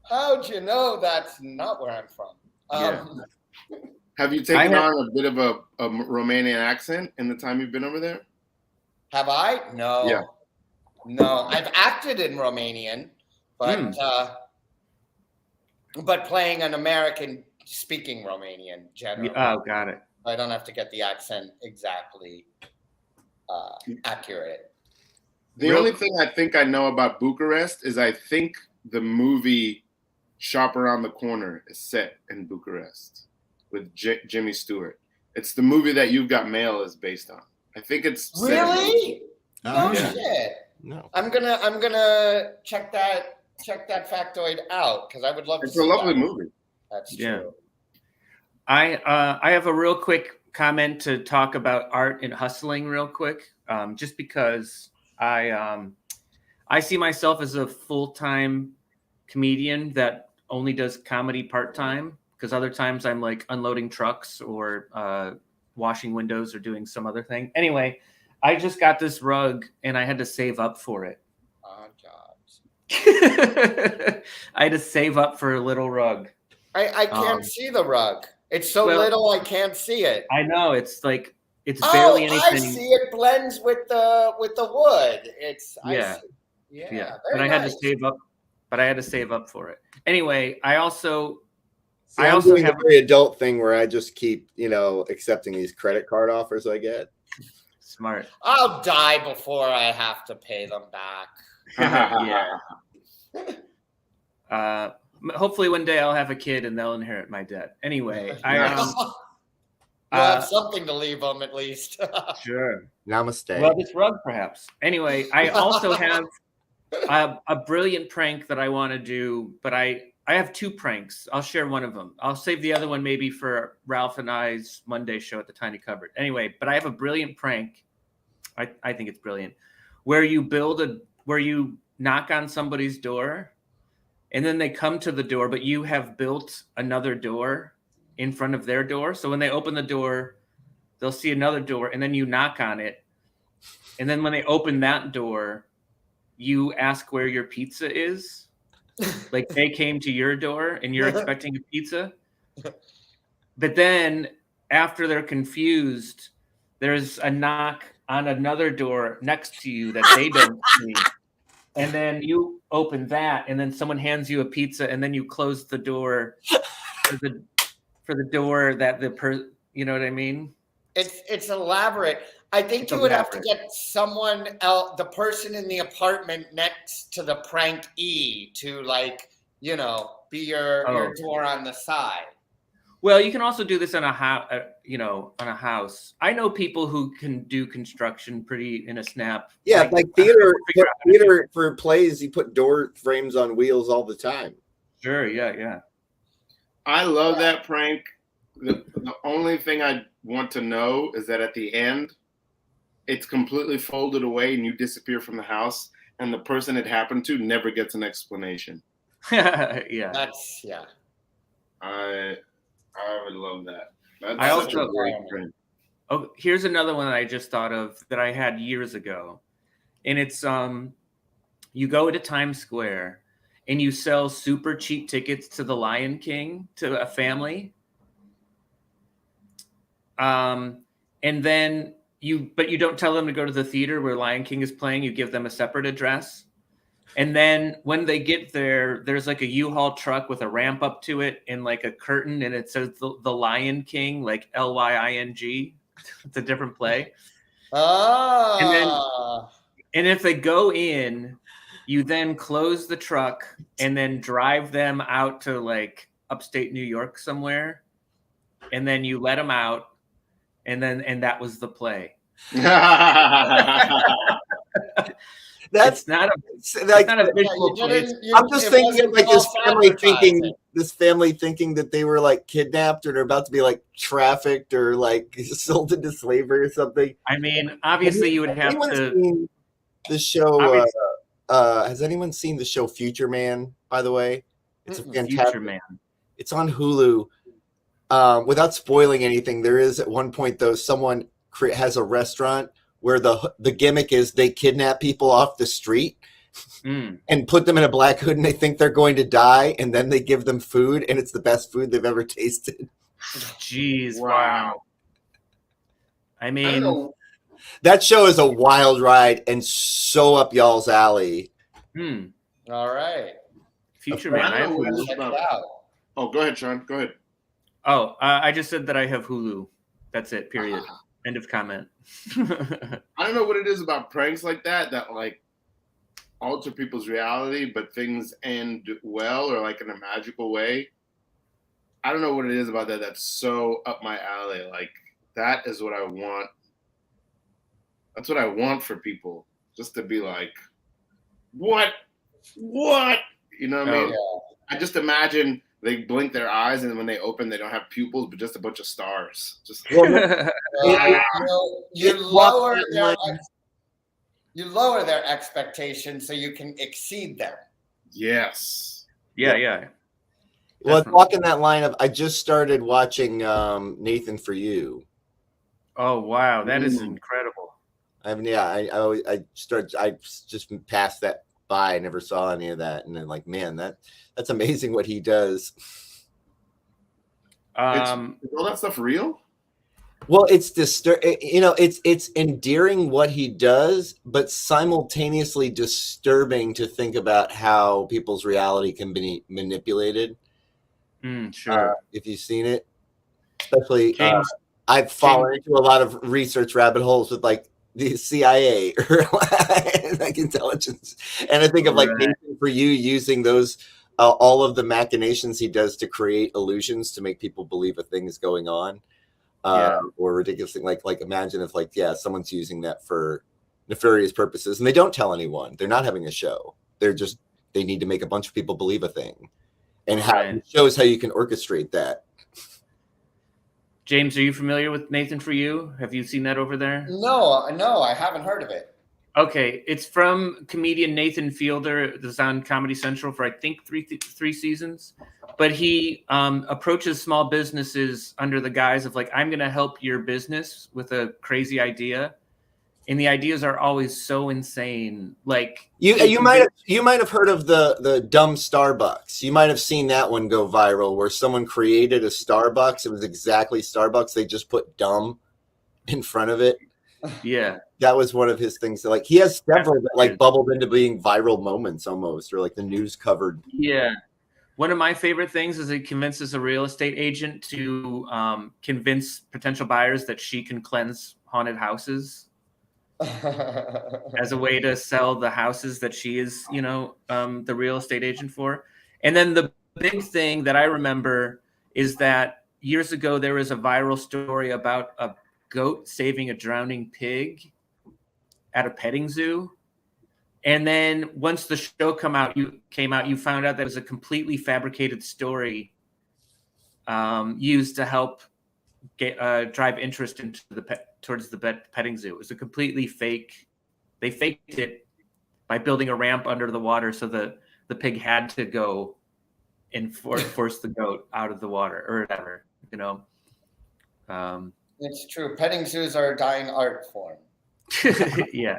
Speaker 2: How'd you know that's not where I'm from?
Speaker 3: Have you taken on a bit of a Romanian accent in the time you've been over there?
Speaker 2: Have I? No.
Speaker 3: Yeah.
Speaker 2: No, I've acted in Romanian, but playing an American speaking Romanian generally.
Speaker 1: Oh, got it.
Speaker 2: I don't have to get the accent exactly accurate.
Speaker 3: The only thing I think I know about Bucharest is I think the movie Shop Around the Corner is set in Bucharest with Jimmy Stewart. It's the movie that You've Got Mail is based on. I think it's
Speaker 2: really.
Speaker 4: Oh
Speaker 2: shit!
Speaker 4: No,
Speaker 2: I'm gonna check that factoid out because I would love to.
Speaker 3: It's a lovely movie.
Speaker 2: That's true.
Speaker 1: I have a real quick comment to talk about art and hustling real quick, just because I see myself as a full-time comedian that only does comedy part-time, because other times I'm like unloading trucks or washing windows or doing some other thing. Anyway, I just got this rug and I had to save up for it.
Speaker 2: Oh, jobs.
Speaker 1: I had to save up for a little rug.
Speaker 2: I can't see the rug. It's so little I can't see it.
Speaker 1: I know, it's like it's barely anything.
Speaker 2: I see it blends with the wood.
Speaker 1: But I had to save up. But I had to save up for it. Anyway, I also
Speaker 4: have a very adult thing where I just keep, accepting these credit card offers I get.
Speaker 1: Smart.
Speaker 2: I'll die before I have to pay them back.
Speaker 1: Yeah. Hopefully one day I'll have a kid and they'll inherit my debt. Anyway,
Speaker 2: You'll have something to leave them at least.
Speaker 1: Sure.
Speaker 4: Namaste.
Speaker 1: Well, this rug, perhaps. Anyway, I also have a brilliant prank that I want to do, but I have 2 pranks. I'll share one of them. I'll save the other one maybe for Ralph and I's Monday show at the Tiny Cupboard. Anyway, but I have a brilliant prank. I think it's brilliant, where you knock on somebody's door, and then they come to the door, but you have built another door in front of their door. So when they open the door, they'll see another door, and then you knock on it. And then when they open that door, you ask where your pizza is. Like they came to your door and you're expecting a pizza. But then after they're confused, there's a knock on another door next to you that they don't see. And then you open that, and then someone hands you a pizza, and then you close the door for the door that you know what I mean?
Speaker 2: It's elaborate. I think you would have to get someone else, the person in the apartment next to the prank-ee to be your door on the side.
Speaker 1: Well, you can also do this on a house. I know people who can do construction pretty in a snap.
Speaker 4: Yeah, like theater for plays, you put door frames on wheels all the time.
Speaker 1: Sure, yeah.
Speaker 3: I love that prank. The only thing I want to know is that at the end, it's completely folded away and you disappear from the house, and the person it happened to never gets an explanation.
Speaker 1: Yeah.
Speaker 3: I would love that. That's
Speaker 1: such
Speaker 3: a great prank.
Speaker 1: Oh, here's another one that I just thought of that I had years ago. And it's you go to Times Square and you sell super cheap tickets to the Lion King to a family. And then you don't tell them to go to the theater where Lion King is playing. You give them a separate address. And then when they get there, there's like a U-Haul truck with a ramp up to it and like a curtain, and it says the Lion King, like Lying. It's a different play.
Speaker 2: Oh.
Speaker 1: And if they go in, you then close the truck and then drive them out to like upstate New York somewhere, and then you let them out, and that was the play.
Speaker 4: That's
Speaker 1: not a visual play.
Speaker 4: I'm just thinking of like this family thinking that they were like kidnapped or they're about to be like trafficked or like sold into slavery or something.
Speaker 1: I mean, obviously you would have to.
Speaker 4: Seen the show. Has anyone seen the show Future Man? By the way, it's a fantastic.
Speaker 1: Future Man.
Speaker 4: It's on Hulu. Without spoiling anything, there is at one point though someone has a restaurant where the gimmick is they kidnap people off the street and put them in a black hood, and they think they're going to die, and then they give them food, and it's the best food they've ever tasted.
Speaker 1: Jeez, wow. I mean,
Speaker 4: that show is a wild ride and so up y'all's alley.
Speaker 2: All right.
Speaker 1: Future Man. I have Hulu.
Speaker 2: Check it out.
Speaker 3: Oh, go ahead, Sean. Go ahead.
Speaker 1: Oh, I just said that I have Hulu. That's it, period. End of comment.
Speaker 3: I don't know what it is about pranks like that like alter people's reality, but things end well or like in a magical way. I don't know what it is about that that's so up my alley. Like that is what I want. That's what I want for people, just to be like, what? You know what I mean?
Speaker 2: Yeah.
Speaker 3: I just imagine they blink their eyes, and when they open, they don't have pupils, but just a bunch of stars. Just
Speaker 2: you lower their expectations so you can exceed them.
Speaker 3: Yes.
Speaker 1: Yeah.
Speaker 4: Well, walking that line of, I just started watching Nathan For You.
Speaker 1: Oh wow, that is incredible.
Speaker 4: I mean, I just passed that by. I never saw any of that, and then like, man, that's amazing what he does.
Speaker 3: Is all that stuff real?
Speaker 4: Well, it's it's endearing what he does, but simultaneously disturbing to think about how people's reality can be manipulated.
Speaker 1: Sure.
Speaker 4: If you've seen it, especially I've fallen into a lot of research rabbit holes with like the CIA or like intelligence. And I think of like Nathan For You using those all of the machinations he does to create illusions to make people believe a thing is going on. Or ridiculous thing like imagine if like someone's using that for nefarious purposes and they don't tell anyone. They're not having a show. They need to make a bunch of people believe a thing. And how it shows how you can orchestrate that.
Speaker 1: James, are you familiar with Nathan For You? Have you seen that over there?
Speaker 2: No, I haven't heard of it.
Speaker 1: Okay, it's from comedian Nathan Fielder. It's on Comedy Central for I think three seasons. But he approaches small businesses under the guise of like, I'm going to help your business with a crazy idea. And the ideas are always so insane. Like
Speaker 4: you might have heard of the dumb Starbucks. You might have seen that one go viral where someone created a Starbucks. It was exactly Starbucks. They just put dumb in front of it.
Speaker 1: Yeah.
Speaker 4: That was one of his things. Like he has several that like bubbled into being viral moments almost, or like the news covered.
Speaker 1: Yeah. One of my favorite things is he convinces a real estate agent to convince potential buyers that she can cleanse haunted houses. As a way to sell the houses that she is, the real estate agent for. And then the big thing that I remember is that years ago, there was a viral story about a goat saving a drowning pig at a petting zoo. And then once the show came out, you found out that it was a completely fabricated story used to help drive interest into towards the petting zoo. It was a completely fake. They faked it by building a ramp under the water so the pig had to go and force the goat out of the water or whatever,
Speaker 2: It's true. Petting zoos are a dying art form.
Speaker 1: Yeah.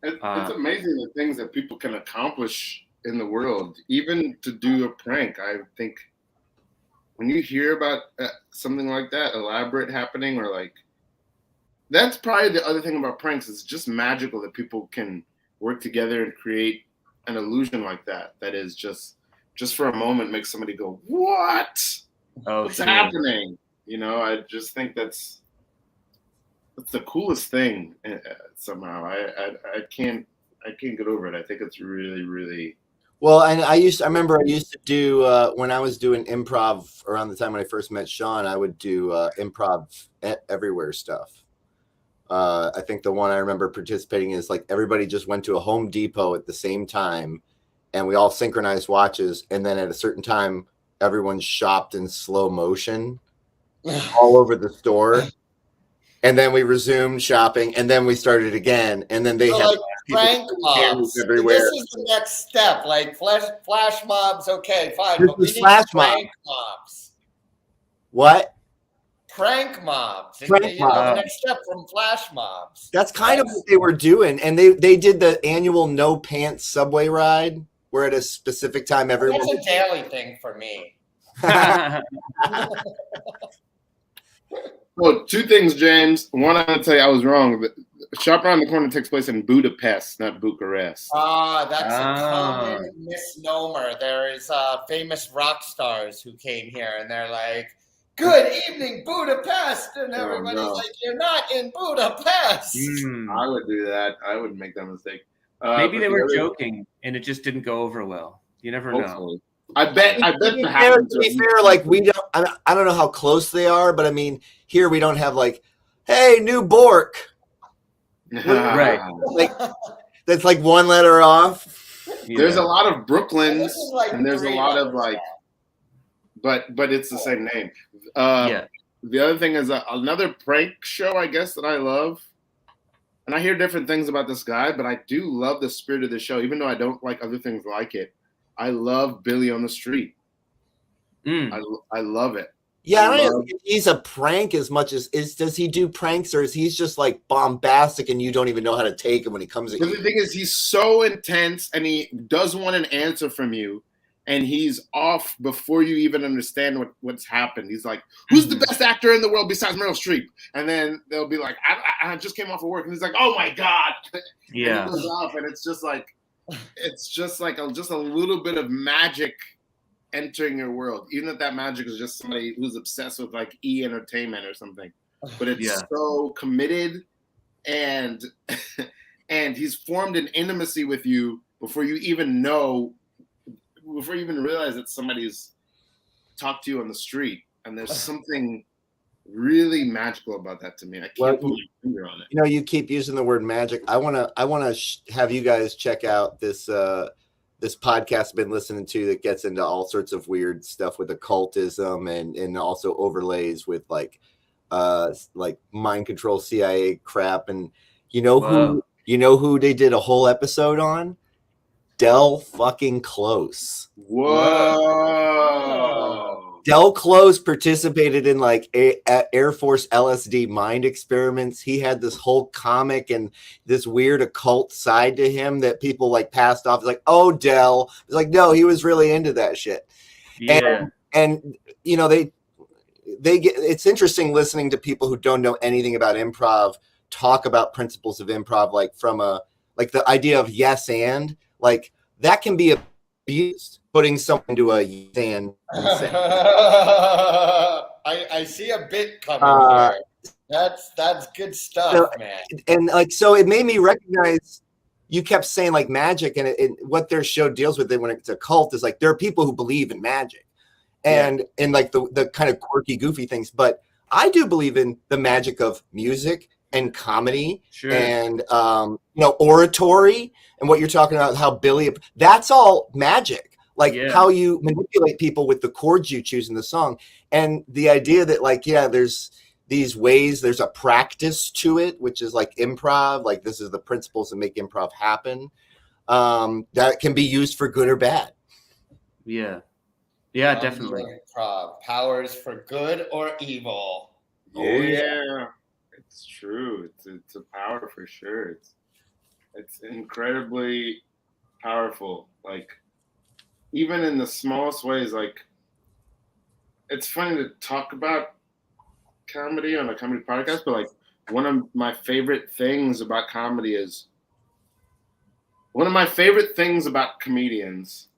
Speaker 3: It's amazing the things that people can accomplish in the world, even to do a prank. I think when you hear about something like that, elaborate happening, or like, that's probably the other thing about pranks. It's just magical that people can work together and create an illusion like that. That is just for a moment makes somebody go, "What? What's happening?" I just think that's the coolest thing. Somehow, I can't get over it. I think it's really, really.
Speaker 4: Well, and I remember I used to do when I was doing improv around the time when I first met Sean, I would do improv everywhere stuff. I think the one I remember participating in is like everybody just went to a Home Depot at the same time and we all synchronized watches. And then at a certain time, everyone shopped in slow motion all over the store. And then we resumed shopping, and then we started again, and then they had
Speaker 2: like prank mobs everywhere. This is the next step. Like flash mobs, okay, fine.
Speaker 4: But we need prank
Speaker 2: mobs.
Speaker 4: What?
Speaker 2: Prank mobs.
Speaker 4: Prank
Speaker 2: mobs. The next step from flash mobs.
Speaker 4: That's kind of what they were doing, and they did the annual no pants subway ride, where at a specific time everyone.
Speaker 2: That's a daily thing for me.
Speaker 3: Well, two things, James. One, I'm going to tell you I was wrong. Shop Around the Corner takes place in Budapest, not Bucharest.
Speaker 2: That's a common misnomer. There is famous rock stars who came here, and they're like, "Good evening, Budapest," and everybody's like, "You're not in Budapest."
Speaker 3: I would do that. I would make that mistake.
Speaker 1: Maybe they were joking, and it just didn't go over well. You never know.
Speaker 3: I bet.
Speaker 4: To be fair, like we don't. I don't know how close they are, but I mean, here we don't have like, "Hey, new Bork."
Speaker 1: Right.
Speaker 4: Like that's like one letter off.
Speaker 3: There's a lot of Brooklyns, and there's a lot of like, but it's the same name. The other thing is another prank show, I guess, that I love. And I hear different things about this guy, but I do love the spirit of the show, even though I don't like other things like it. I love Billy on the Street. I love it.
Speaker 4: Yeah, I don't know if he's a prank as much as does he do pranks, or is he's just like bombastic and you don't even know how to take him when he comes at you?
Speaker 3: The thing is, he's so intense and he does want an answer from you, and he's off before you even understand what's happened. He's like, "Who's the best actor in the world besides Meryl Streep?" And then they'll be like, I just came off of work," and he's like, "Oh my God!"
Speaker 1: Yeah,
Speaker 3: and he goes off, and it's just like a little bit of magic entering your world, even if that magic is just somebody who's obsessed with like entertainment or something. but it's so committed, and and he's formed an intimacy with you before you even realize that somebody's talked to you on the street. And there's something really magical about that to me. I can't put my finger on it.
Speaker 4: You know, you keep using the word magic. I wanna have you guys check out this this podcast I've been listening to that gets into all sorts of weird stuff with occultism and also overlays with like mind control, CIA crap. And you know who they did a whole episode on? Del fucking Close.
Speaker 3: Whoa.
Speaker 4: Del Close participated in like Air Force LSD mind experiments. He had this whole comic and this weird occult side to him that people like passed off. It's like, oh, Del. It's like, no, he was really into that shit.
Speaker 1: Yeah.
Speaker 4: And you know, they get, it's interesting listening to people who don't know anything about improv talk about principles of improv, like from like the idea of yes and like that can be abused, putting someone into a yes and
Speaker 2: I see a bit coming here. That's good stuff, man.
Speaker 4: And like, so it made me recognize you kept saying like magic, and what their show deals with it when it's a cult is like there are people who believe in magic and like the kind of quirky, goofy things. But I do believe in the magic of music and comedy and oratory and what you're talking about, how Billy, that's all magic. Like how you manipulate people with the chords you choose in the song. And the idea that like, there's these ways, there's a practice to it, which is like improv. Like this is the principles that make improv happen. That can be used for good or bad.
Speaker 1: Yeah. Yeah, definitely.
Speaker 2: Improv, powers for good or evil.
Speaker 3: Yeah. It's true. It's a power for sure. It's incredibly powerful. Like, even in the smallest ways, like it's funny to talk about comedy on a comedy podcast, but like one of my favorite things about comedians,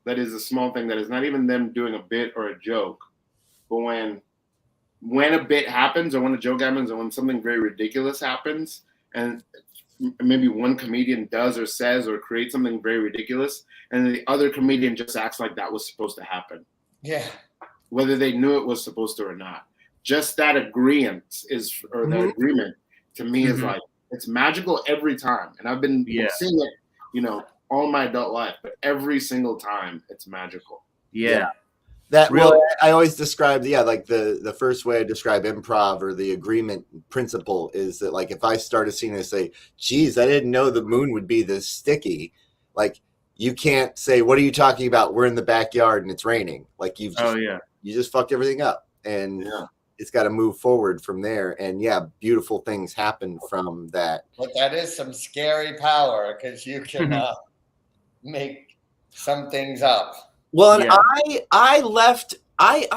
Speaker 3: that is a small thing, that is not even them doing a bit or a joke, but when a bit happens or when a joke happens or when something very ridiculous happens and maybe one comedian does or says or creates something very ridiculous and the other comedian just acts like that was supposed to happen.
Speaker 2: Yeah.
Speaker 3: Whether they knew it was supposed to or not. Just that agreement that agreement to me is like, it's magical every time. And I've been seeing it, all my adult life, but every single time it's magical.
Speaker 1: Yeah.
Speaker 4: That really, I always describe, like the first way I describe improv or the agreement principle is that like if I start a scene and say, geez, I didn't know the moon would be this sticky. Like you can't say, what are you talking about? We're in the backyard and it's raining. Like you just fucked everything up. And it's got to move forward from there. And beautiful things happen from that.
Speaker 2: But that is some scary power because you can make some things up.
Speaker 4: Well, and I left. I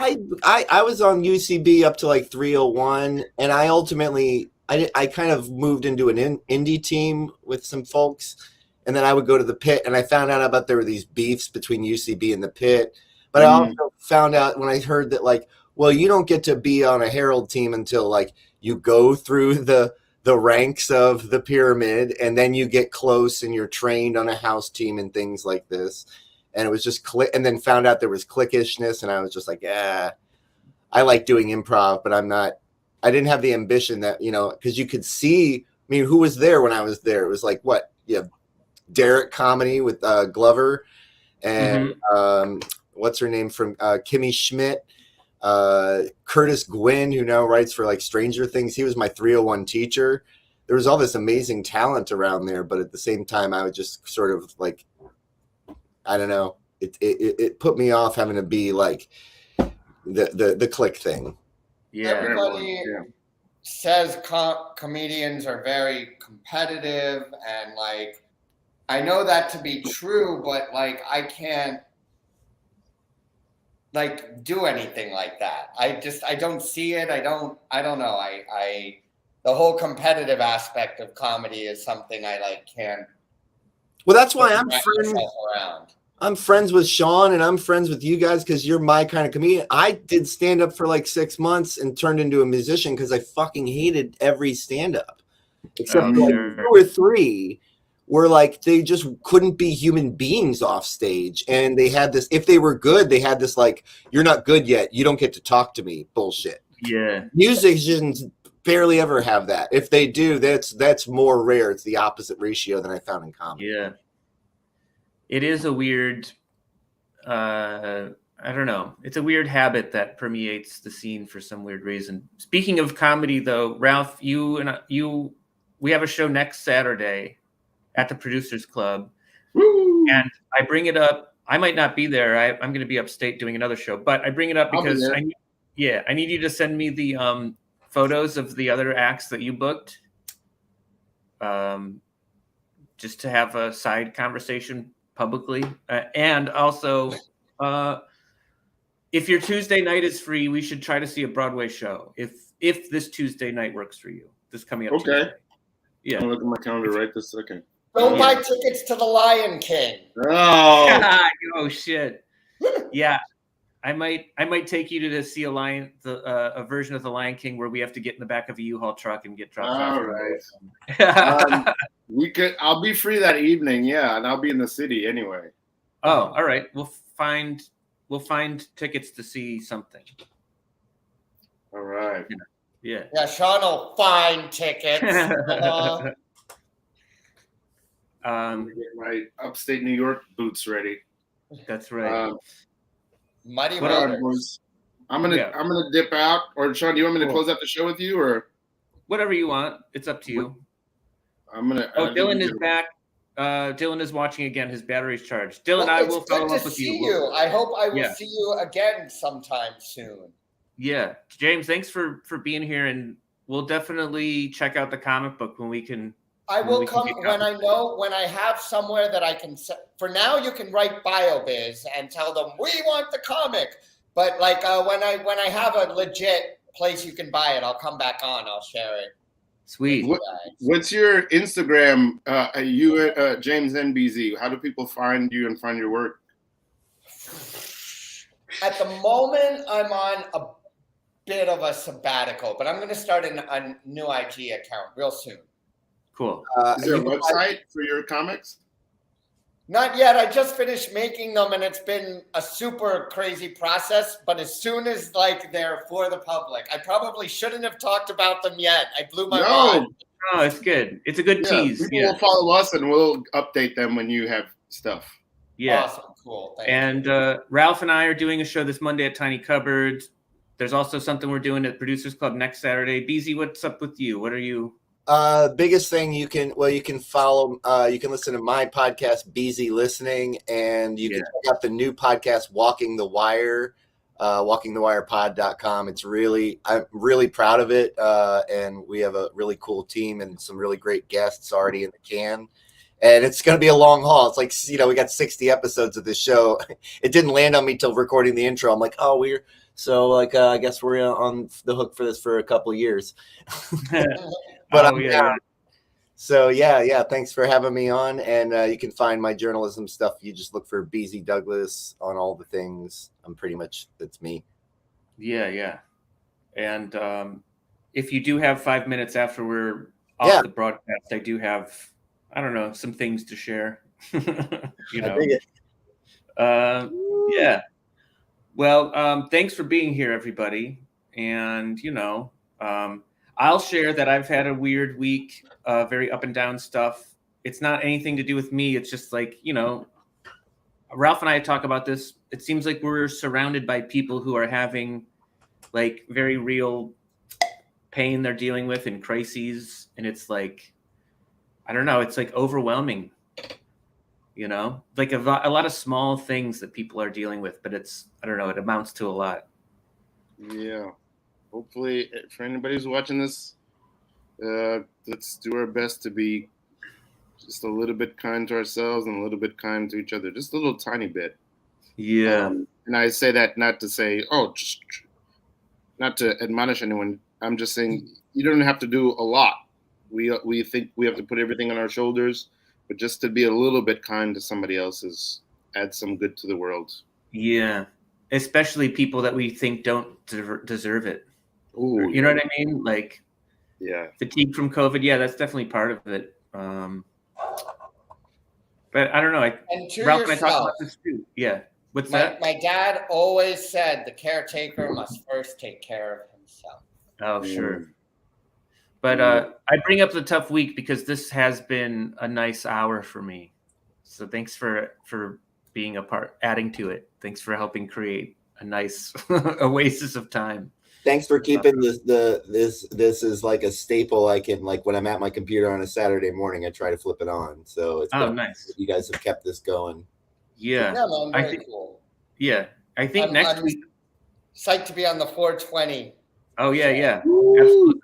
Speaker 4: was on UCB up to like 301, and I ultimately I kind of moved into an indie team with some folks, and then I would go to the pit, and I found out about there were these beefs between UCB and the pit. But I also found out when I heard that like, well, you don't get to be on a Herald team until like you go through the ranks of the pyramid, and then you get close, and you're trained on a house team and things like this. And it was just and then found out there was cliquishness, and I was just like, I like doing improv, but I didn't have the ambition that, because you could see, I mean, who was there when I was there? It was like, Derek Comedy with Glover and what's her name from Kimmy Schmidt, Curtis Gwynn, who now writes for like Stranger Things. He was my 301 teacher. There was all this amazing talent around there, but at the same time, I was just sort of like, I don't know. It put me off having to be like the click thing.
Speaker 2: Yeah. Everybody says comedians are very competitive, and like I know that to be true, but like I can't like do anything like that. I don't see it. I don't know. The whole competitive aspect of comedy is something I like can't.
Speaker 4: Well, that's why I'm friends. I'm friends with Sean and I'm friends with you guys because you're my kind of comedian. I did stand up for like 6 months and turned into a musician because I fucking hated every stand up, except like 2 or 3 were like they just couldn't be human beings off stage. And they had this, if they were good, they had this like, you're not good yet, you don't get to talk to me bullshit.
Speaker 1: Yeah.
Speaker 4: Musicians barely ever have that. If they do, that's more rare. It's the opposite ratio than I found in comedy.
Speaker 1: Yeah. It is a weird, I don't know. It's a weird habit that permeates the scene for some weird reason. Speaking of comedy, though, Ralph, we have a show next Saturday at the Producers Club.
Speaker 3: Woo!
Speaker 1: And I bring it up. I might not be there. I'm going to be upstate doing another show, but I bring it up because I need you to send me the photos of the other acts that you booked. Just to have a side conversation publicly, and also if your Tuesday night is free, we should try to see a Broadway show if this Tuesday night works for you, this coming up Tuesday.
Speaker 3: I'm looking at my calendar right this second.
Speaker 2: Don't buy tickets to the Lion King.
Speaker 3: Oh
Speaker 1: shit. Yeah, I might take you to see a version of the Lion King where we have to get in the back of a U-Haul truck and get dropped off.
Speaker 3: All right. I'll be free that evening, and I'll be in the city anyway.
Speaker 1: Oh, all right. We'll find tickets to see something.
Speaker 3: All right.
Speaker 1: Yeah.
Speaker 2: Yeah, Sean will find tickets.
Speaker 3: Get my upstate New York boots ready.
Speaker 1: That's right.
Speaker 2: Muddy
Speaker 3: Waters. I'm gonna dip out. Or Sean, do you want me to close out the show with you, or
Speaker 1: whatever you want? It's up to you.
Speaker 3: Dylan
Speaker 1: is back. Dylan is watching again. His battery's charged. Dylan, I will follow up with you.
Speaker 2: I hope I will see you again sometime soon.
Speaker 1: Yeah, James, thanks for being here, and we'll definitely check out the comic book when we can.
Speaker 2: I will come when I have somewhere that I can. For now, you can write BioBiz and tell them we want the comic. But like when I have a legit place you can buy it, I'll come back on. I'll share it.
Speaker 1: Sweet.
Speaker 3: What's your Instagram? James NBZ. How do people find you and find your work?
Speaker 2: At the moment, I'm on a bit of a sabbatical, but I'm going to start a new IG account real soon.
Speaker 1: Cool.
Speaker 3: Is there a website for your comics?
Speaker 2: Not yet. I just finished making them, and it's been a super crazy process. But as soon as they're for the public, I probably shouldn't have talked about them yet. I blew my mind.
Speaker 1: No, it's good. It's a good tease.
Speaker 3: People will follow us, and we'll update them when you have stuff.
Speaker 1: Yeah.
Speaker 2: Awesome. Cool.
Speaker 1: Thank you. Ralph and I are doing a show this Monday at Tiny Cupboard. There's also something we're doing at Producers Club next Saturday. BZ, what's up with you? What are you?
Speaker 4: Biggest thing you can follow, you can listen to my podcast, BZ Listening, and you can check out the new podcast, Walking the Wire, walkingthewirepod.com. I'm really proud of it. And we have a really cool team and some really great guests already in the can. And it's going to be a long haul. It's like, we got 60 episodes of this show. It didn't land on me till recording the intro. I'm like, I guess we're on the hook for this for a couple of years. But thanks for having me on. And you can find my journalism stuff. You just look for BZ Douglas on all the things. That's me.
Speaker 1: Yeah. And if you do have 5 minutes after we're off the broadcast, I do have, some things to share. Yeah. Well, thanks for being here, everybody. And, I'll share that I've had a weird week, very up and down stuff. It's not anything to do with me. It's just Ralph and I talk about this. It seems like we're surrounded by people who are having very real pain they're dealing with and crises. And it's I don't know, it's overwhelming, a lot of small things that people are dealing with, but it amounts to a lot.
Speaker 3: Yeah. Hopefully, for anybody who's watching this, let's do our best to be just a little bit kind to ourselves and a little bit kind to each other, just a little tiny bit.
Speaker 1: Yeah.
Speaker 3: And I say that not to say, not to admonish anyone. I'm just saying you don't have to do a lot. We think we have to put everything on our shoulders, but just to be a little bit kind to somebody else is add some good to the world.
Speaker 1: Yeah, especially people that we think don't deserve it.
Speaker 3: Ooh,
Speaker 1: you know what I mean? Like,
Speaker 3: yeah,
Speaker 1: fatigue from COVID. Yeah, that's definitely part of it. But I don't know.
Speaker 2: And to
Speaker 1: Ralph and I talk
Speaker 2: yourself.
Speaker 1: about this too. Yeah. What's that?
Speaker 2: My dad always said the caretaker must first take care of himself.
Speaker 1: Oh, sure. But I bring up the tough week because this has been a nice hour for me. So thanks for being a part, adding to it. Thanks for helping create a nice oasis of time.
Speaker 4: Thanks for keeping this is like a staple. I can, like, when I'm at my computer on a Saturday morning, I try to flip it on. So it's
Speaker 1: nice.
Speaker 4: You guys have kept this going.
Speaker 1: Yeah,
Speaker 2: man, very cool.
Speaker 1: Yeah, I think next week.
Speaker 2: Psyched to be on the 420.
Speaker 1: Oh yeah, yeah, absolutely.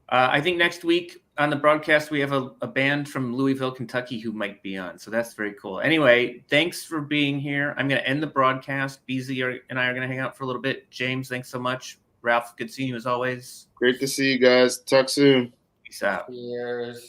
Speaker 1: I think next week on the broadcast we have a band from Louisville, Kentucky who might be on. So that's very cool. Anyway, thanks for being here. I'm going to end the broadcast. BZ and I are going to hang out for a little bit. James, thanks so much. Ralph, good seeing you as always.
Speaker 3: Great to see you guys. Talk soon.
Speaker 1: Peace out.
Speaker 2: Cheers.